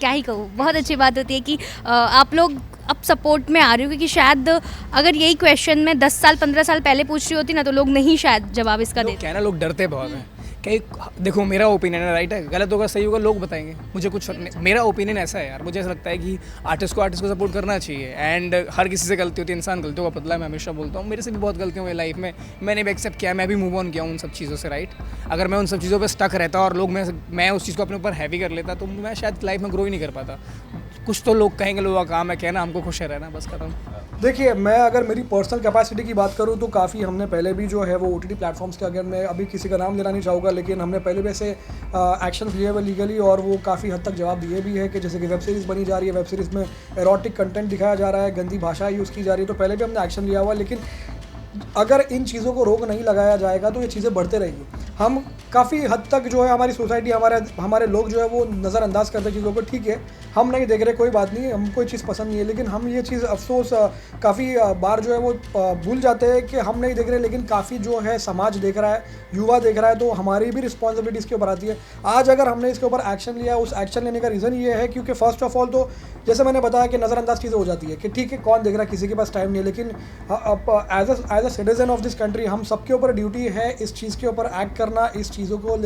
क्या ही कहूँ, बहुत अच्छी बात होती है कि आप लोग अब सपोर्ट में आ रहे हो, क्योंकि शायद अगर यही क्वेश्चन मैं 10 साल 15 साल पहले पूछ रही होती ना, तो लोग नहीं शायद जवाब इसका देते। क्या ना, लोग डरते बहुत हैं। कई देखो, मेरा ओपिनियन है, राइट है, गलत होगा सही होगा लोग बताएंगे, मुझे कुछ फर्क नहीं। मेरा ओपिनियन ऐसा है यार, मुझे ऐसा लगता है कि आर्टिस्ट को सपोर्ट करना चाहिए, एंड हर किसी से गलती होती है, इंसान गलतियों का बदला है, मैं हमेशा बोलता हूँ। मेरे से भी बहुत गलतियाँ हुई लाइफ में, मैंने भी एक्सेप्ट किया, मैं भी मूव ऑन किया उन सब चीज़ों से, राइट। अगर मैं उन सब चीज़ों पर स्टक रहता और लोग मैं उस चीज़ को अपने ऊपर हैवी कर लेता, तो मैं शायद लाइफ में ग्रो ही नहीं कर पाता। कुछ तो लोग कहेंगे, लोगों का काम है कहना, हमको खुश है रहना, बस खत्म। देखिए, मैं अगर मेरी पर्सनल कैपेसिटी की बात करूं तो काफ़ी हमने पहले भी जो है वो OTT प्लेटफॉर्म्स के, अगर मैं अभी किसी का नाम लेना नहीं चाहूँगा, लेकिन हमने पहले भी ऐसे एक्शन लिए हुए लीगली, और वो काफ़ी हद तक जवाब दिए भी है कि जैसे कि वेब सीरीज़ बनी जा रही है, वेब सीरीज़ में एरोटिक कंटेंट दिखाया जा रहा है, गंदी भाषा यूज़ की जा रही है, तो पहले भी हमने एक्शन लिया हुआ है। लेकिन अगर इन चीज़ों को रोक नहीं लगाया जाएगा तो ये चीज़ें बढ़ते रहेंगी। हम काफ़ी हद तक जो है हमारी सोसाइटी, हमारे लोग जो है वो नज़रअंदाज करते हैं चीज़ों को। ठीक है, हम नहीं देख रहे, कोई बात नहीं, हमको कोई चीज़ पसंद नहीं है, लेकिन हम ये चीज़ अफसोस काफ़ी बार जो है वो भूल जाते हैं कि हम नहीं देख रहे, लेकिन काफ़ी जो है समाज देख रहा है, युवा देख रहा है, तो हमारी भी रिस्पॉन्सिबिलिटी इसके ऊपर आती है। आज अगर हमने इसके ऊपर एक्शन लिया, उस एक्शन लेने का रीज़न ये है क्योंकि फर्स्ट ऑफ ऑल तो जैसे मैंने बताया कि नज़रअंदाज चीज़ें हो जाती है कि ठीक है कौन देख रहा है, किसी के पास टाइम नहीं है, लेकिन as a citizen of this country हम सबके ऊपर ड्यूटी है इस चीज़ के ऊपर एक्ट करना, इस चीज़ों को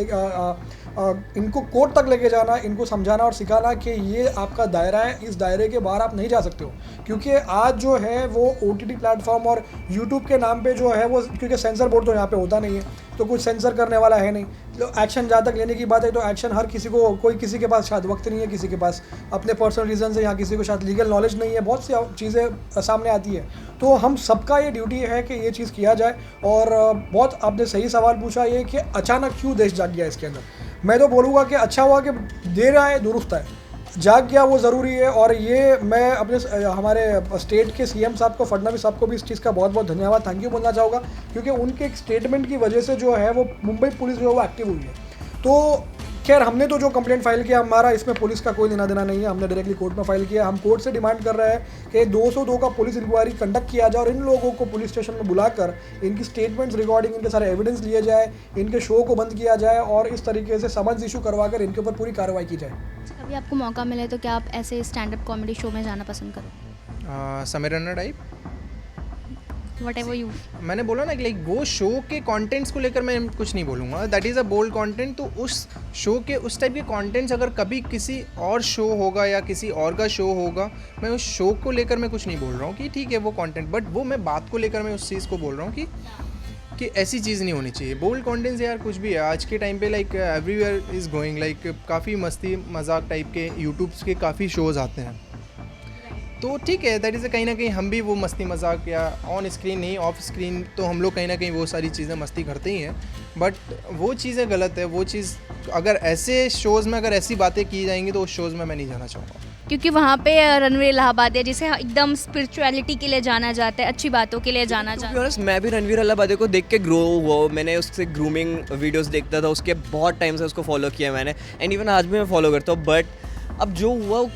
इनको कोर्ट तक लेके जाना, इनको समझाना और सिखाना कि ये आपका दायरा है, इस दायरे के बाहर आप नहीं जा सकते हो। क्योंकि आज जो है वो OTT प्लेटफॉर्म और YouTube के नाम पे जो है वो, क्योंकि सेंसर बोर्ड तो यहाँ पे होता नहीं है, तो कुछ सेंसर करने वाला है नहीं, तो एक्शन जहाँ तक लेने की बात है तो एक्शन हर किसी को, कोई किसी के पास शायद वक्त नहीं है, किसी के पास अपने पर्सनल रीज़न से, यहाँ किसी को शायद लीगल नॉलेज नहीं है, बहुत सी चीज़ें सामने आती है। तो हम सबका ये ड्यूटी है कि ये चीज़ किया जाए। और बहुत आपने सही सवाल पूछा ये कि अचानक क्यों देश जाग गया इसके अंदर। मैं तो बोलूँगा कि अच्छा हुआ कि देर आए दुरुस्त है, जाग गया वो ज़रूरी है। और ये मैं अपने हमारे स्टेट के CM साहब को, फडणवीस साहब को भी इस चीज़ का बहुत बहुत धन्यवाद, थैंक यू बोलना चाहूँगा, क्योंकि उनके एक स्टेटमेंट की वजह से जो है वो मुंबई पुलिस जो है वो एक्टिव हुई है। तो खैर, हमने तो जो कंप्लेंट फाइल किया, हमारा इसमें पुलिस का कोई लेना देना नहीं है, हमने डायरेक्टली कोर्ट में फाइल किया। हम कोर्ट से डिमांड कर रहे हैं कि 202 का पुलिस इंक्वायरी कंडक्ट किया जाए और इन लोगों को पुलिस स्टेशन में बुलाकर इनकी स्टेटमेंट्स रिकॉर्डिंग, इनके सारे एविडेंस लिए जाए, इनके शो को बंद किया जाए और इस तरीके से समन्स इशू करवाकर इनके ऊपर पूरी कार्रवाई की जाए। कभी आपको मौका मिले तो क्या आप ऐसे स्टैंड अप कॉमेडी शो में जाना पसंद करोगे? Sameer Raina type, Whatever you। मैंने बोला ना कि लाइक वो शो के कंटेंट्स को लेकर मैं कुछ नहीं बोलूँगा, that is a bold content. तो उस शो के उस टाइप के कंटेंट्स अगर कभी किसी और शो होगा या किसी और का शो होगा, मैं उस शो को लेकर मैं कुछ नहीं बोल रहा हूँ कि ठीक है वो कंटेंट, बट वो मैं बात को लेकर मैं उस चीज़ को बोल रहा हूँ कि ऐसी चीज़ नहीं होनी चाहिए। बोल्ड कंटेंट्स यार कुछ भी है आज के टाइम पे, like everywhere is going, like काफ़ी मस्ती मजाक टाइप के यूट्यूब्स के काफ़ी शोज़ आते हैं, तो ठीक है, दैट इज़ कहीं ना कहीं हम भी वो मस्ती मजाक, या ऑन स्क्रीन नहीं ऑफ स्क्रीन, तो हम लोग कहीं ना कहीं वो सारी चीज़ें मस्ती करते ही हैं, बट वो चीज़ें गलत है। वो चीज़ अगर ऐसे शोज़ में अगर ऐसी बातें की जाएंगी तो उस शोज़ में मैं नहीं जाना चाहूँगा, क्योंकि वहाँ पे रणवीर इलाहाबादिया जिसे एकदम स्पिरिचुअलिटी के लिए जाना जाता है, अच्छी बातों के लिए जाना जाता है। मैं भी रणवीर इलाहाबादिया को देख के ग्रो हुआ, मैंने उससे ग्रूमिंग वीडियोस देखता था, उसके बहुत टाइम से उसको फॉलो किया मैंने, एंड इवन आज भी मैं फॉलो करता हूँ। बट अब जो हुआ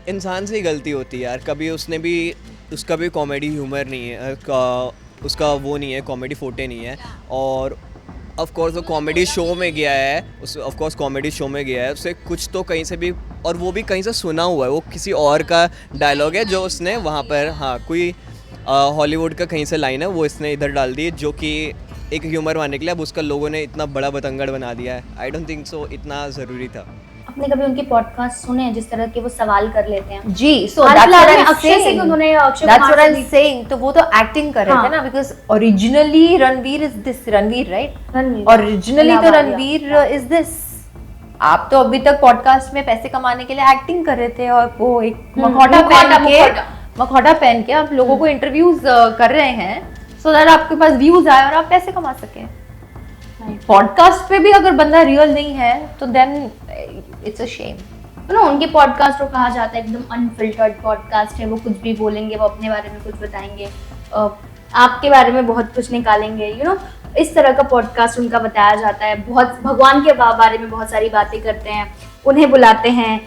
इंसान से ही गलती होती है यार, कभी उसका भी कॉमेडी ह्यूमर नहीं है, उसका वो नहीं है, कॉमेडी फोटे नहीं है। और ऑफ कोर्स वो कॉमेडी शो में गया है, उसे कुछ तो कहीं से भी, और वो भी कहीं से सुना हुआ है, वो किसी और का डायलॉग है जो उसने वहाँ पर, हाँ, कोई हॉलीवुड का कहीं से लाइन है, वो इसने इधर डाल दी, जो कि एक ह्यूमर मानने के लिए अब उसका लोगों ने इतना बड़ा बतंगड़ बना दिया है। आई डोंट थिंक सो इतना ज़रूरी था। आपने कभी उनके पॉडकास्ट सुने हैं जिस तरह के वो सवाल कर लेते हैं? जी, so हाल that's फिलहाल what में I'm अक्षय सिंह, उन्होंने saying. Akshay That's Kumar what से I'm भी- saying. तो वो तो एक्टिंग कर रहे हाँ. थे ना, because originally Ranveer is this, Ranveer right? Ranveer, Originally तो इलाहाबादिया। Ranveer is this. आप तो अभी तक पॉडकास्ट में पैसे कमाने के लिए एक्टिंग कर रहे थे और वो एक मखौटा पहन के आप लोगों को इंटरव्यूज कर रहे हैं so that आपके पास व्यूज आए और आप पैसे कमा सकें। पॉडकास्ट पे भी अगर बंदा रियल नहीं है तो देन इट्स अ शेम। तो ना उनके पॉडकास्ट को कहा जाता है एकदम अनफिल्टर्ड पॉडकास्ट है, वो कुछ भी बोलेंगे, वो अपने बारे में कुछ बताएंगे, आपके बारे में बहुत कुछ निकालेंगे, इस तरह का पॉडकास्ट उनका बताया जाता है। बहुत भगवान के बारे में बहुत सारी बातें करते हैं, उन्हें बुलाते हैं,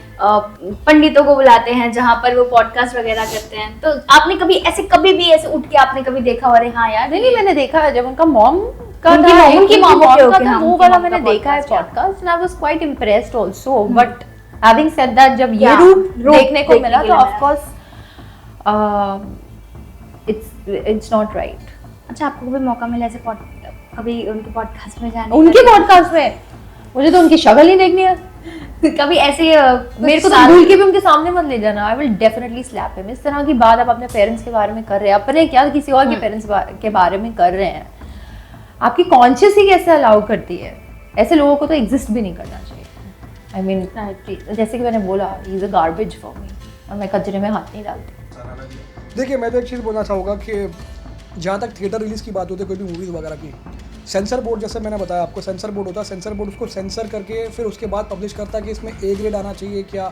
पंडितों को बुलाते हैं जहाँ पर वो पॉडकास्ट वगैरह करते हैं। तो आपने कभी भी ऐसे उठ के आपने कभी देखा, अरे हाँ यार, नहीं मैंने देखा है जब उनका मॉम उनकी मॉम का वो वाला मैंने देखा है podcast and I was quite impressed also. But having said that जब ये रूट देखने को मिला तो of course it's not right. अच्छा, आपको कभी मौका मिला ऐसे कभी उनके पॉडकास्ट में जाने? उनके पॉडकास्ट में मुझे तो उनकी शक्ल ही देखनी है। कभी ऐसे मेरे को तो भूल के भी उनके सामने मत ले जाना। I will definitely slap him. इस तरह की बात आप अपने पेरेंट्स के बारे में कर रहे हैं, अपने क्या किसी और के पेरेंट्स के बारे में कर रहे हैं, आपकी कॉन्शियस ही कैसे अलाउ करती है? ऐसे लोगों को तो एग्जिस्ट भी नहीं करना चाहिए। आई मीन जैसे कि मैंने बोला, he is a garbage for me और मैं कचरे में हाथ नहीं डालती। देखिए, मैं तो एक चीज़ बोलना चाहूँगा कि जहाँ तक थिएटर रिलीज़ की बात होती है कोई भी मूवीज़ वगैरह की, सेंसर बोर्ड, जैसे मैंने बताया आपको, सेंसर बोर्ड होता है। सेंसर बोर्ड उसको सेंसर करके फिर उसके बाद पब्लिश करता है कि इसमें ए ग्रेड आना चाहिए, क्या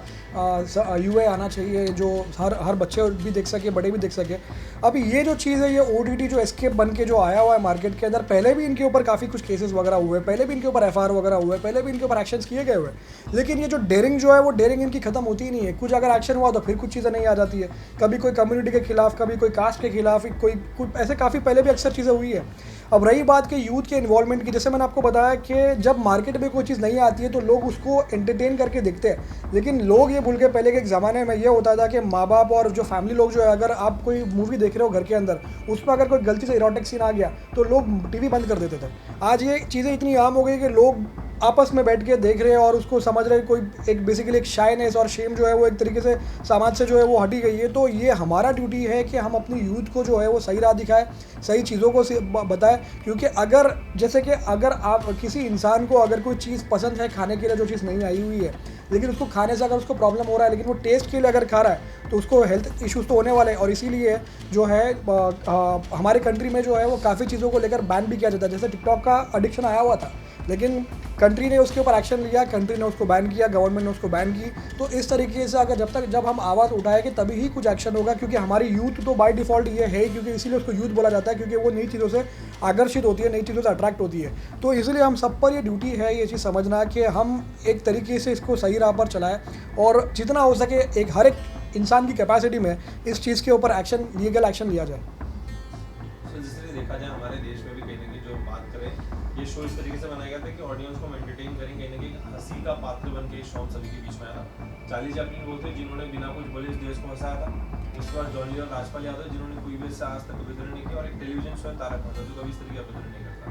यूए आना चाहिए, जो हर बच्चे भी देख सके, बड़े भी देख सके। अब ये जो चीज़ है, ये OTT जो एस्केप बन के जो आया हुआ है मार्केट के अंदर, पहले भी इनके ऊपर काफ़ी कुछ केसेस वगैरह हुए, पहले भी इनके ऊपर FIR वगैरह हुए, पहले भी इनके ऊपर एक्शंस किए गए हुए, लेकिन ये जो डेयरिंग जो है वो डेयरिंग इनकी खत्म होती ही नहीं है। कुछ अगर एक्शन हुआ तो फिर कुछ चीज़ें नहीं आ जाती है, कभी कोई कम्युनिटी के खिलाफ, कभी कोई कास्ट के खिलाफ, कोई कुछ ऐसे काफ़ी पहले भी अक्सर चीज़ें हुई है। अब रही बात कि यूथ के इन्वॉल्वमेंट की, जैसे मैंने आपको बताया कि जब मार्केट में कोई चीज़ नहीं आती है तो लोग उसको एंटरटेन करके देखते हैं, लेकिन लोग ये भूल के, पहले के एक ज़माने में ये होता था कि माँ बाप और जो फैमिली लोग जो है, अगर आप कोई मूवी देख रहे हो घर के अंदर, उसमें अगर कोई गलती से इरोटिक सीन आ गया तो लोग टीवी बंद कर देते थे। आज ये चीज़ें इतनी आम हो गई कि लोग आपस में बैठ के देख रहे हैं और उसको समझ रहे हैं। कोई एक बेसिकली एक शाइनेस और शेम जो है वो एक तरीके से समाज से जो है वो हटी गई है। तो ये हमारा ड्यूटी है कि हम अपनी यूथ को जो है वो सही राह दिखाएं, सही चीज़ों को बताएं। क्योंकि अगर जैसे कि अगर आप किसी इंसान को अगर कोई चीज़ पसंद है खाने के लिए, जो चीज़ नहीं आई हुई है, लेकिन उसको खाने से अगर उसको प्रॉब्लम हो रहा है, लेकिन वो टेस्ट के लिए अगर खा रहा है तो उसको हेल्थ इश्यूज़ तो होने वाले हैं। और इसीलिए जो है हमारे कंट्री में जो है वो काफ़ी चीज़ों को लेकर बैन भी किया जाता है। जैसे टिकटॉक का एडिक्शन आया हुआ था, लेकिन कंट्री ने उसके ऊपर एक्शन लिया, कंट्री ने उसको बैन किया, गवर्नमेंट ने उसको बैन की। तो इस तरीके से अगर जब हम आवाज़ उठाएंगे तभी ही कुछ एक्शन होगा। क्योंकि हमारी यूथ तो बाय डिफ़ॉल्ट ये है, क्योंकि इसीलिए उसको यूथ बोला जाता है, क्योंकि वो नई चीज़ों से आकर्षित होती है, नई चीज़ों से अट्रैक्ट होती है। तो इसलिए हम सब पर ये ड्यूटी है ये चीज़ समझना कि हम एक तरीके से इसको सही राह पर चलाएं और जितना हो सके एक हर एक इंसान की कैपेसिटी में इस चीज़ के ऊपर एक्शन, लीगल एक्शन लिया जाए। जिस तरह देखा जाए हमारे देश में भी कहीं ना कहीं जो बात करें, ये शो इस तरीके से बनाया गया था कि ऑडियंस को एंटरटेन करें, कहीं ना कहीं हंसी का पात्र बन के शो सभी के बीच में आया था। चार्ली चैपलिन वो थे जिन्होंने बिना कुछ बोले इस देश को हंसाया था। उसके बाद जॉनी और राजपाल यादव जिन्होंने कोई भी से आज तक वितरण नहीं किया, और एक टेलीविजन शो है तारक मेहता जो कभी इस तरीके का वितरण नहीं करता।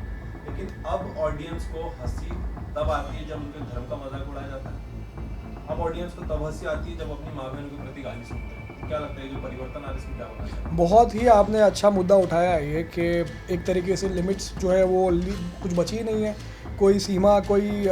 लेकिन अब ऑडियंस को हंसी तब आती है जब उनके धर्म का मजाक उड़ाया जाता है। अब ऑडियंस को तब हंसी आती है जब अपनी माँ बहन के प्रति गाली सुनते हैं। क्या लगता है जो परिवर्तन आ इसमें क्या होना चाहिए? बहुत ही आपने अच्छा मुद्दा उठाया है ये कि एक तरीके से लिमिट्स जो है वो कुछ बची ही नहीं है, कोई सीमा, कोई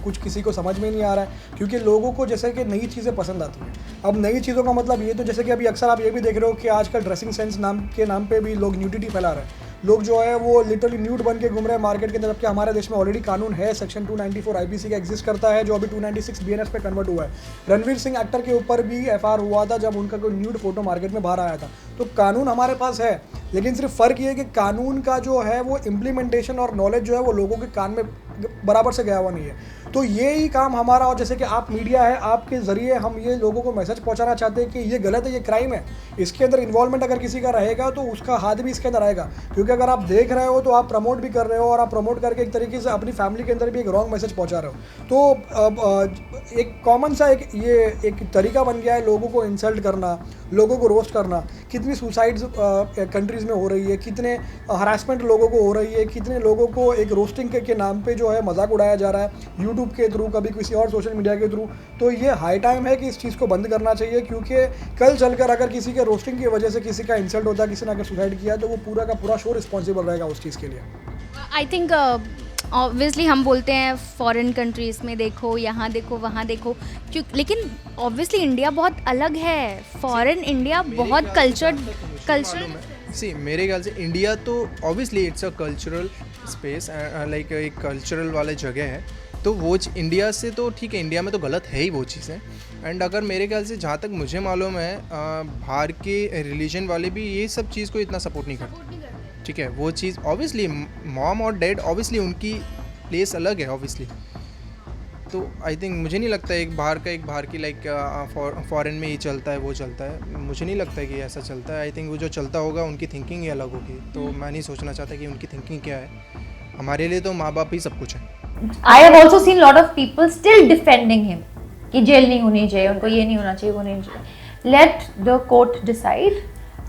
कुछ किसी को समझ में नहीं आ रहा है। क्योंकि लोगों को जैसे कि नई चीज़ें पसंद आती हैं। अब नई चीज़ों का मतलब ये, तो जैसे कि अभी अक्सर आप ये भी देख रहे हो कि आजकल ड्रेसिंग सेंस के नाम पे भी लोग न्यूडिटी फैला रहे हैं। लोग जो है वो लिटरली न्यूड बन के घूम रहे हैं मार्केट के अंदर, जबकि हमारे देश में ऑलरेडी कानून है, सेक्शन 294 IPC का एग्जिस्ट करता है, जो अभी 296 BNS पे कन्वर्ट हुआ है। रणवीर सिंह एक्टर के ऊपर भी FIR हुआ था जब उनका कोई न्यूड फोटो मार्केट में बाहर आया था। तो कानून हमारे पास है, लेकिन सिर्फ फ़र्क ये है कि कानून का जो है वो इम्प्लीमेंटेशन और नॉलेज जो है वो लोगों के कान में बराबर से गया हुआ नहीं है। तो ये ही काम हमारा, और जैसे कि आप मीडिया है, आपके ज़रिए हम ये लोगों को मैसेज पहुंचाना चाहते हैं कि ये गलत है, ये क्राइम है, इसके अंदर इन्वॉल्वमेंट अगर किसी का रहेगा तो उसका हाथ भी इसके अंदर आएगा। क्योंकि अगर आप देख रहे हो तो आप प्रमोट भी कर रहे हो, और आप प्रमोट करके एक तरीके से अपनी फैमिली के अंदर भी एक रॉन्ग मैसेज पहुँचा रहे हो। तो एक कॉमन सा एक तरीका बन गया है लोगों को इंसल्ट करना, लोगों को रोस्ट करना। कितनी सुसाइड्स कंट्रीज़ में हो रही है, कितने हरासमेंट लोगों को हो रही है, कितने लोगों को एक रोस्टिंग के नाम पे जो है मजाक उड़ाया जा रहा है यूट्यूब के थ्रू, कभी किसी और सोशल मीडिया के थ्रू। तो ये हाई टाइम है कि इस चीज़ को बंद करना चाहिए, क्योंकि कल चलकर अगर किसी के रोस्टिंग की वजह से किसी का इंसल्ट होता है, किसी ने अगर सुसाइड किया, तो वो पूरा का पूरा शो रिस्पॉन्सिबल रहेगा उस चीज़ के लिए। आई थिंक ऑब्वियसली हम बोलते हैं फॉरेन कंट्रीज़ में देखो, यहाँ देखो, वहाँ देखो, लेकिन ऑब्वियसली इंडिया बहुत अलग है। फॉरेन इंडिया बहुत कल्चर सी मेरे ख्याल से इंडिया तो obviously it's a cultural space, like एक कल्चरल वाले जगह है, तो वो इंडिया से तो ठीक है, इंडिया में तो गलत है ही वो चीज़ें। एंड अगर मेरे ख्याल से जहाँ तक मुझे मालूम है बाहर के रिलीजन वाले भी ये सब चीज़ को इतना सपोर्ट नहीं करते, ठीक है। वो चीज़ ऑब्वियसली मॉम और डैड ऑब्वियसली उनकी प्लेस अलग है ऑब्वियसली। तो आई थिंक मुझे नहीं लगता है एक बाहर की लाइक फॉरेन में ये चलता है वो चलता है, मुझे नहीं लगता है कि ऐसा चलता है। आई थिंक वो जो चलता होगा उनकी थिंकिंग ही अलग होगी, तो मैं नहीं सोचना चाहता कि उनकी थिंकिंग क्या है। हमारे लिए तो माँ बाप ही सब कुछ है। I have also seen lot of people still defending him कि जेल नहीं होनी चाहिए, उनको ये नहीं होना चाहिए, वो नहीं चाहिए। Let the court decide.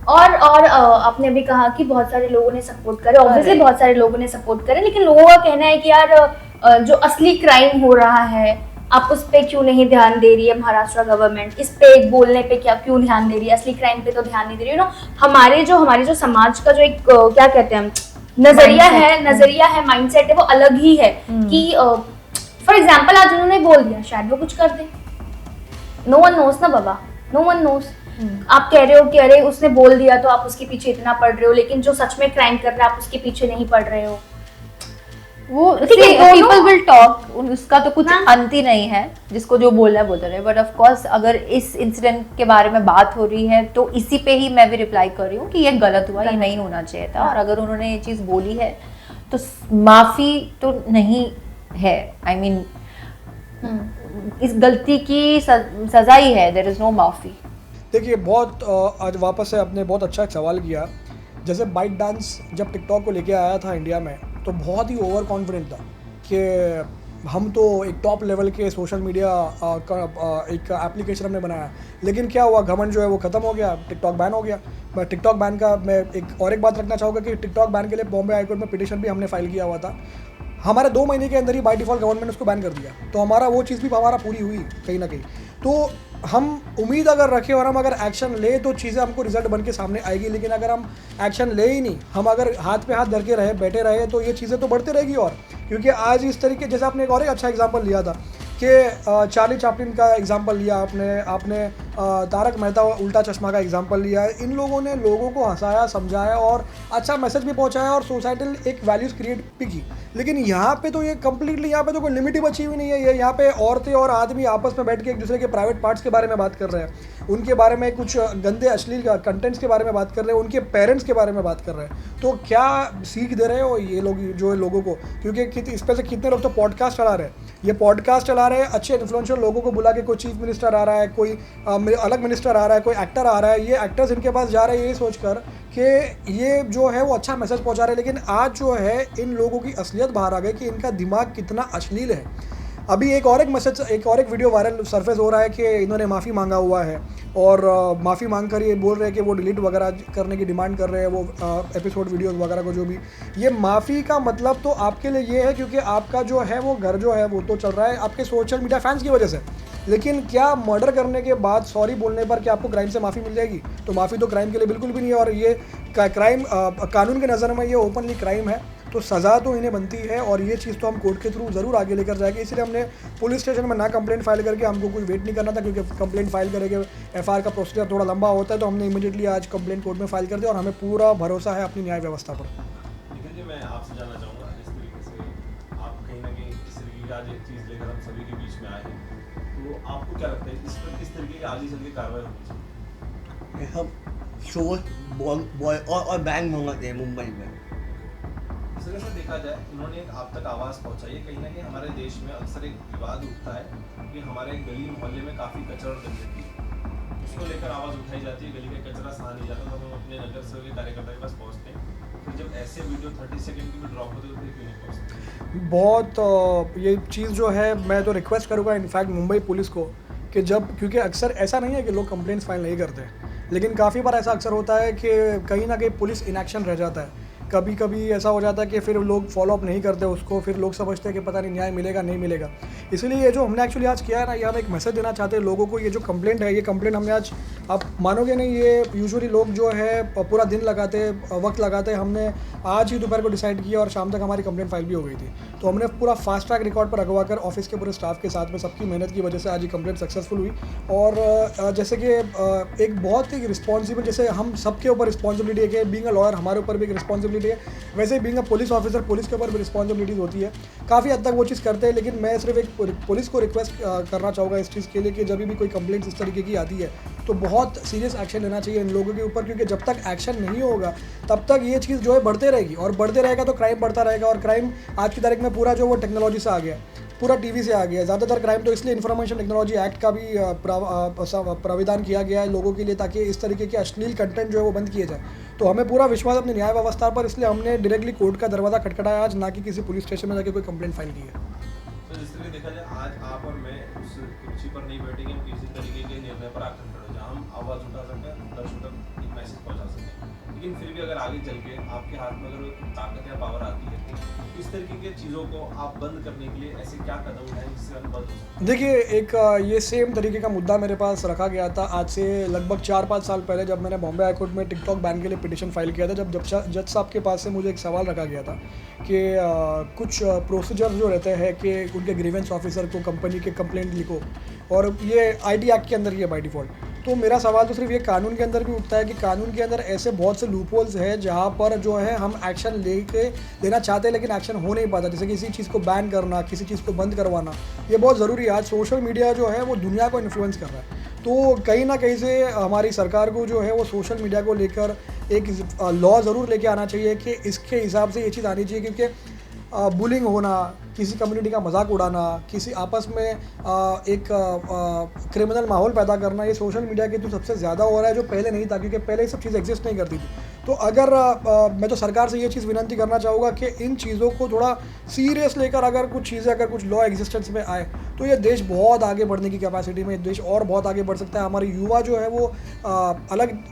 और आपने भी कहा कि बहुत सारे लोगों ने सपोर्ट करे, ऑब्वियसली बहुत सारे लोगों ने सपोर्ट करे, लेकिन लोगों का कहना है कि यार जो असली क्राइम हो रहा है आप उस पे क्यों नहीं ध्यान दे रही है महाराष्ट्र गवर्नमेंट, इस पे बोलने पे क्यों ध्यान दे रही है, असली क्राइम पे तो ध्यान नहीं दे रही है। हमारे जो समाज का जो एक क्या कहते हैं नजरिया है माइंडसेट है, वो अलग ही है कि फॉर एग्जांपल आज उन्होंने बोल दिया, शायद वो कुछ कर दे, नो वन नोस ना बाबा, नो वन नोस। आप कह रहे हो कि अरे उसने बोल दिया तो आप उसके पीछे इतना पड़ रहे हो, लेकिन जो सच में क्राइम कर रहा है आप उसके पीछे नहीं पड़ रहे हो। वो पीपल विल टॉक, उसका तो कुछ अंत ही नहीं है, जिसको जो बोल रहा है बोल रहे हैं। बट ऑफ कोर्स अगर इस इंसिडेंट के बारे में बात हो रही है तो इसी पे ही मैं भी रिप्लाई कर रही हूँ कि ये गलत हुआ, ये नहीं होना चाहिए था। और अगर उन्होंने ये चीज़ बोली है तो माफ़ी तो नहीं है, आई मीन इस गलती की सजा ही है, देयर इज़ नो माफ़ी। देखिए बहुत आज वापस से आपने बहुत अच्छा एक सवाल किया। जैसे बाइट डांस जब टिकटॉक को लेके आया था इंडिया में तो बहुत ही ओवर कॉन्फिडेंट था कि हम तो एक टॉप लेवल के सोशल मीडिया का एक एप्लीकेशन हमने बनाया। लेकिन क्या हुआ, घमंड जो है वो ख़त्म हो गया, टिकटॉक बैन हो गया। मैं टिकटॉक बैन का मैं एक बात रखना चाहूँगा कि टिकटॉक बैन के लिए बॉम्बे हाईकोर्ट में पिटीशन भी हमने फाइल किया हुआ था। हमारे 2 महीने के अंदर ही बाय डिफ़ॉल्ट गवर्नमेंट उसको बैन कर दिया, तो हमारा वो चीज़ भी हमारा पूरी हुई कहीं ना कहीं। तो हम उम्मीद अगर रखें और हम अगर एक्शन ले तो चीज़ें हमको रिजल्ट बन के सामने आएगी। लेकिन अगर हम एक्शन ले ही नहीं, हम अगर हाथ पे हाथ धर के बैठे रहे तो ये चीज़ें तो बढ़ती रहेगी। और क्योंकि आज इस तरीके, जैसे आपने एक और एक अच्छा एग्जांपल लिया था कि चार्ली चैपलिन का एग्जांपल लिया आपने तारक मेहता उल्टा चश्मा का एग्जांपल लिया। इन लोगों ने लोगों को हंसाया, समझाया और अच्छा मैसेज भी पहुंचाया और सोसाइटल एक वैल्यूज़ क्रिएट भी की। लेकिन यहाँ पे तो ये कम्प्लीटली, यहाँ पे तो कोई लिमिट ही बची हुई नहीं है। ये यहाँ पे औरतें और आदमी आपस में बैठ के एक दूसरे के प्राइवेट पार्ट्स के बारे में बात कर रहे हैं, उनके बारे में कुछ गंदे अश्लील कंटेंट्स के बारे में बात कर रहे हैं, उनके पेरेंट्स के बारे में बात कर रहे हैं। तो क्या सीख दे रहे हो ये लोग जो लोगों को? क्योंकि इस पर से कितने लोग तो पॉडकास्ट चला रहे हैं, ये पॉडकास्ट चला रहे हैं, अच्छे इन्फ्लुएंशियल लोगों को बुला के कोई चीफ मिनिस्टर आ रहा है, कोई अलग मिनिस्टर आ रहा है, कोई एक्टर आ रहा है, ये एक्टर्स इनके पास जा रहे हैं ये सोचकर कि ये जो है वो अच्छा मैसेज पहुंचा रहे हैं। लेकिन आज जो है इन लोगों की असलियत बाहर आ गई कि इनका दिमाग कितना अश्लील है। अभी एक और एक वीडियो वायरल सरफेस हो रहा है कि इन्होंने माफ़ी मांगा हुआ है और माफ़ी मांग कर ये बोल रहे हैं कि वो डिलीट वगैरह करने की डिमांड कर रहे हैं, वो एपिसोड वीडियोस वगैरह को जो भी। ये माफ़ी का मतलब तो आपके लिए ये है क्योंकि आपका जो है वो घर जो है वो तो चल रहा है आपके सोशल मीडिया फैंस की वजह से। लेकिन क्या मर्डर करने के बाद सॉरी बोलने पर क्या आपको क्राइम से माफ़ी मिल जाएगी? तो माफ़ी तो क्राइम के लिए बिल्कुल भी नहीं है। और ये क्राइम कानून के नज़र में ये ओपनली क्राइम है, तो सज़ा तो इन्हें बनती है। और ये चीज़ तो हम कोर्ट के थ्रू ज़रूर आगे लेकर जाएंगे। इसलिए हमने पुलिस स्टेशन में ना कंप्लेंट फाइल करके, हमको कोई वेट नहीं करना था क्योंकि कंप्लेंट फाइल करेंगे एफआईआर का प्रोसीजर थोड़ा लंबा होता है, तो हमने इमीडिएटली आज कंप्लेंट कोर्ट में फाइल कर दिया और हमें पूरा भरोसा है अपनी न्याय व्यवस्था पर। निखिल जी, मैं आपसे जानना चाहूँगा जिस तरीके से आप कहीं ना कहीं इस तरीके की आज एक चीज़ लेकर हम सभी के बीच में आए हैं, तो आपको क्या लगता है इस पर किस तरीके की आगे चल के कार्रवाई होनी चाहिए? ये सब शोज और बैंक मंगाते हैं मुंबई में, जिस तरह से देखा जाए उन्होंने एक आप तक आवाज़ पहुंचाई है। कहीं ना कहीं हमारे देश में अक्सर एक विवाद उठता है कि हमारे गली मोहल्ले में काफ़ी कचरा और गंदगी है, उसको लेकर आवाज़ उठाई जाती है, गली का कचरा सहा नहीं जाता, तो हम अपने नगर सेवक के कार्यकर्ता के पास पहुँचते हैं। फिर जब ऐसे वीडियो 30 सेकंड की भी ड्रॉप होते तो फिर क्यों नहीं पहुँचते? बहुत ये चीज़ जो है मैं तो रिक्वेस्ट करूँगा इनफैक्ट मुंबई पुलिस को कि जब, क्योंकि अक्सर ऐसा नहीं है कि लोग कंप्लेंट्स फाइल नहीं करते, लेकिन काफ़ी बार ऐसा अक्सर होता है कि कहीं ना कहीं पुलिस इनएक्शन रह जाता है। कभी कभी ऐसा हो जाता है कि फिर लोग फॉलोअप नहीं करते उसको, फिर लोग समझते हैं कि पता नहीं न्याय मिलेगा नहीं मिलेगा। इसलिए ये जो हमने एक्चुअली आज किया है ना, ये हम एक मैसेज देना चाहते हैं लोगों को। ये जो कंप्लेंट है, ये कंप्लेंट हमने आज, आप मानोगे नहीं, ये यूजुअली लोग जो है पूरा दिन लगाते, वक्त लगाते, हमने आज ही दोपहर को डिसाइड किया और शाम तक हमारी कंप्लेंट फाइल भी हो गई थी। तो हमने पूरा फास्ट ट्रैक रिकॉर्ड पर रखवा कर ऑफिस के पूरे स्टाफ के साथ में सबकी मेहनत की वजह से आज ये कंप्लेंट सक्सेसफुल हुई। और जैसे कि एक बहुत ही रिस्पॉन्सिबल, जैसे हम सबके ऊपर रिस्पॉन्सिबिलिटी है कि बीइंग अ लॉयर हमारे ऊपर भी एक रिस्पॉन्सिबिलिटी है, वैसे being a police officer police के ऊपर भी रिस्पॉन्सिबिलिटीज़ होती है। काफ़ी हद तक वो चीज़ करते हैं, लेकिन मैं सिर्फ एक पुलिस को रिक्वेस्ट करना चाहूँगा इस चीज़ के लिए कि जब भी कोई कंप्लेंट इस तरीके की आती है तो बहुत सीरियस एक्शन लेना चाहिए इन लोगों के ऊपर, क्योंकि जब तक एक्शन नहीं होगा तब तक ये चीज़ जो है बढ़ते रहेगी, और बढ़ते रहेगा तो क्राइम बढ़ता रहेगा। और क्राइम आज की तारीख में पूरा जो वो टेक्नोलॉजी से आ गया, पूरा टीवी से आ गया है। ज़्यादातर क्राइम तो इसलिए इन्फॉर्मेशन टेक्नोलॉजी एक्ट का भी प्राविधान किया गया है लोगों के लिए, ताकि इस तरीके के अश्लील कंटेंट जो है वो बंद किए जाए। तो हमें पूरा विश्वास अपनी न्याय व्यवस्था पर, इसलिए हमने डायरेक्टली कोर्ट का दरवाज़ा खटखटाया आज, ना कि किसी पुलिस स्टेशन में जाकर कोई कंप्लेंट फाइल की है। तो जिस तरह देखा जाए आज आप और मैं उस कुर्सी पर नहीं बैठेंगे, हम किसी तरीके के निर्णय पर आकर खड़े हो जाए, हम आवाज़ उठा सकते हैं, दर्शकों तक एक मैसेज पहुंचा सकते हैं, लेकिन फिर भी अगर आगे चल के आपके हाथ में अगर ताकत या पावर आती है तो इस तरीके की चीज़ों को आप बंद करने के लिए ऐसे क्या कदम उठाएं जिससे हम बंद हो सकें? देखिए, एक ये सेम तरीके का मुद्दा मेरे पास रखा गया था आज से लगभग 4-5 साल पहले, जब मैंने बॉम्बे हाईकोर्ट में टिकटॉक बैन के लिए पिटीशन फाइल किया था। जब जज साहब के पास से मुझे एक सवाल रखा गया था कि कुछ प्रोसीजर जो रहते हैं कि उनके ग्रीवेंस ऑफिसर को कंपनी के कंप्लेंट लिखो, और ये आईटी एक्ट के अंदर ही है बाय डिफ़ॉल्ट। तो मेरा सवाल तो सिर्फ ये कानून के अंदर भी उठता है कि कानून के अंदर ऐसे बहुत से लूपहोल्स हैं जहाँ पर जो है हम एक्शन लेना चाहते हैं लेकिन एक्शन हो नहीं पाता। जैसे किसी चीज़ को बैन करना, किसी चीज़ को बंद करवाना, ये बहुत ज़रूरी है। आज सोशल मीडिया जो है वो दुनिया को इन्फ्लुएंस कर रहा है, तो कहीं ना कहीं से हमारी सरकार को जो है वो सोशल मीडिया को लेकर एक लॉ ज़रूर लेके आना चाहिए कि इसके हिसाब से ये चीज़ आनी चाहिए। क्योंकि बुलिंग होना, किसी कम्युनिटी का मजाक उड़ाना, किसी आपस में एक क्रिमिनल माहौल पैदा करना, ये सोशल मीडिया के थ्रू सबसे ज़्यादा हो रहा है, जो पहले नहीं था, क्योंकि पहले ये सब चीज़ एग्जिस्ट नहीं करती थी। तो अगर मैं तो सरकार से ये चीज़ विनती करना चाहूँगा कि इन चीज़ों को थोड़ा सीरियस लेकर अगर कुछ चीज़ें, अगर कुछ लॉ एग्जिस्टेंस में आए तो ये देश बहुत आगे बढ़ने की कैपेसिटी में, देश और बहुत आगे बढ़ सकता है। हमारी युवा जो है वो अलग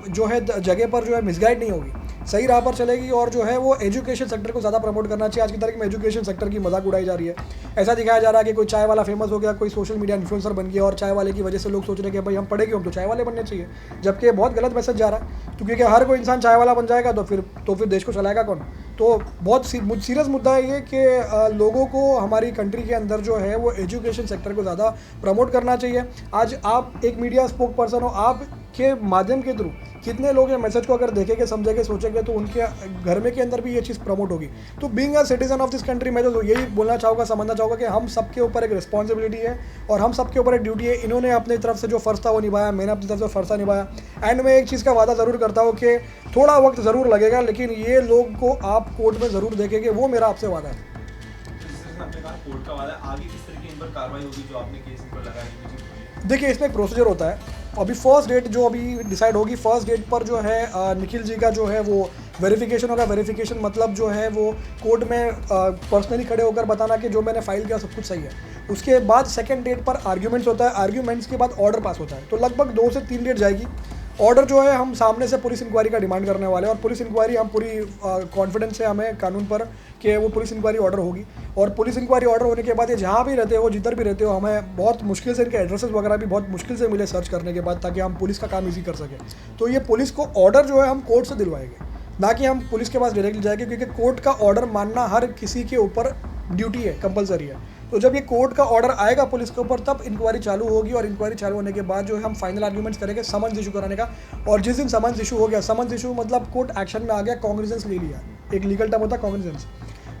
जो है जगह पर जो है मिसगाइड नहीं होगी, सही राह पर चलेगी, और जो है वो एजुकेशन सेक्टर को ज़्यादा प्रमोट करना चाहिए। आज की तारीख में एजुकेशन सेक्टर की मजाक उड़ाई जा रही है। ऐसा दिखाया जा रहा है कि कोई चाय वाला फेमस हो गया, कोई सोशल मीडिया इन्फ्लुएंसर बन गया, और चाय वाले की वजह से लोग सोच रहे हैं कि भाई हम पढ़े क्यों, हम तो चाय वाले बनने चाहिए, जबकि ये बहुत गलत मैसेज जा रहा है। तो क्योंकि हर कोई इंसान चाय वाला बन जाएगा तो फिर देश को चलाएगा कौन। तो बहुत सीरियस मुद्दा है ये कि लोगों को हमारी कंट्री के अंदर जो है वो एजुकेशन सेक्टर को ज़्यादा प्रमोट करना चाहिए। आज आप एक मीडिया स्पोक पर्सन हो, आप के माध्यम के थ्रू कितने लोग ये मैसेज को अगर देखेंगे, समझेंगे, सोचेंगे तो उनके घर में के अंदर भी ये चीज़ प्रमोट होगी। तो being a citizen of this country, मैं तो यही बोलना चाहूँगा, समझना चाहूँगा कि हम सबके ऊपर एक रिस्पॉन्सिबिलिटी है और हम सबके ऊपर एक ड्यूटी है। इन्होंने अपनी तरफ से जो फ़र्ज़ था वो निभाया, मैंने अपनी तरफ से फ़र्ज़ निभाया। एंड मैं एक चीज़ का वादा ज़रूर करता हूँ कि थोड़ा वक्त ज़रूर लगेगा, लेकिन ये लोग को आप कोर्ट में ज़रूर देखेंगे, वो मेरा आपसे वादा है। कोर्ट का वादा, आगे किस तरह की इन पर कार्रवाई होगी जो आपने केस पर लगाई? देखिए, इसमें एक प्रोसीजर होता है। अभी फर्स्ट डेट जो अभी डिसाइड होगी, फर्स्ट डेट पर जो है निखिल जी का जो है वो वेरिफिकेशन होगा। वेरिफिकेशन मतलब जो है वो कोर्ट में पर्सनली खड़े होकर बताना कि जो मैंने फाइल किया सब कुछ सही है। उसके बाद सेकंड डेट पर आर्ग्यूमेंट्स होता है, आर्ग्यूमेंट्स के बाद ऑर्डर पास होता है। तो लगभग 2 से 3 डेट जाएगी। ऑर्डर जो है हम सामने से पुलिस इंक्वायरी का डिमांड करने वाले हैं, और पुलिस इंक्वायरी हम पूरी कॉन्फिडेंस है हमें कानून पर कि वो पुलिस इंक्वायरी ऑर्डर होगी। और पुलिस इंक्वायरी ऑर्डर होने के बाद ये जहाँ भी रहते हो, जिधर भी रहते हो, हमें बहुत मुश्किल से इनके एड्रेसेस वगैरह भी बहुत मुश्किल से मिले सर्च करने के बाद, ताकि हम पुलिस का काम ईजी कर सकें। तो ये पुलिस को ऑर्डर जो है हम कोर्ट से दिलवाएंगे, ना कि हम पुलिस के पास डायरेक्टली जाएंगे, क्योंकि कोर्ट का ऑर्डर मानना हर किसी के ऊपर ड्यूटी है, कंपलसरी है। तो जब ये कोर्ट का ऑर्डर आएगा पुलिस के ऊपर, तब इंक्वायरी चालू होगी, और इंक्वायरी चालू होने के बाद जो है हम फाइनल आर्ग्यूमेंट्स करेंगे समन्स इशू कराने का। और जिस दिन समन्स इशू हो गया, समन्स इशू मतलब कोर्ट एक्शन में आ गया, कॉग्निजेंस ले लिया, एक लीगल टर्म होता है कॉग्निजेंस।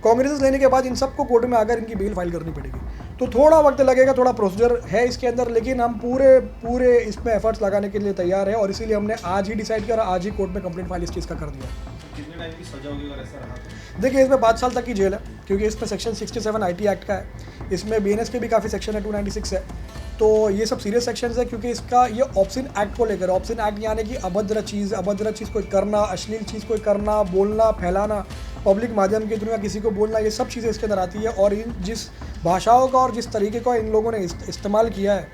कॉग्निजेंस लेने के बाद इन सबको कोर्ट में आकर इनकी बेल फाइल करनी पड़ेगी। तो थोड़ा वक्त लगेगा, थोड़ा प्रोसीजर है इसके अंदर, लेकिन हम पूरे इसमें एफर्ट्स लगाने के लिए तैयार है, और इसीलिए हमने आज ही डिसाइड किया और आज ही कोर्ट में कंप्लेंट फाइल इस चीज़ का कर दिया। कितने टाइम की सजा होगी अगर ऐसा रहा? देखिए इसमें 5 साल तक की जेल है, क्योंकि इसमें सेक्शन 67 IT एक्ट का है, इसमें BNS के भी काफ़ी सेक्शन है, 296 है, तो ये सब सीरियस सेक्शंस है, क्योंकि इसका ये ऑब्सिन एक्ट को लेकर, ऑब्सिन एक्ट यानी कि अभद्र चीज़ कोई करना, अश्लील चीज़ कोई करना, बोलना, फैलाना, पब्लिक माध्यम के थ्रू या किसी को बोलना, ये सब चीज़ें इसके अंदर आती है। और इन जिस भाषाओं का और जिस तरीके का इन लोगों ने इस्तेमाल किया है,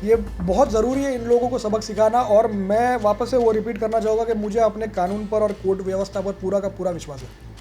ये बहुत ज़रूरी है इन लोगों को सबक सिखाना। और मैं वापस से वो रिपीट करना चाहूँगा कि मुझे अपने कानून पर और कोर्ट व्यवस्था पर पूरा का पूरा विश्वास है।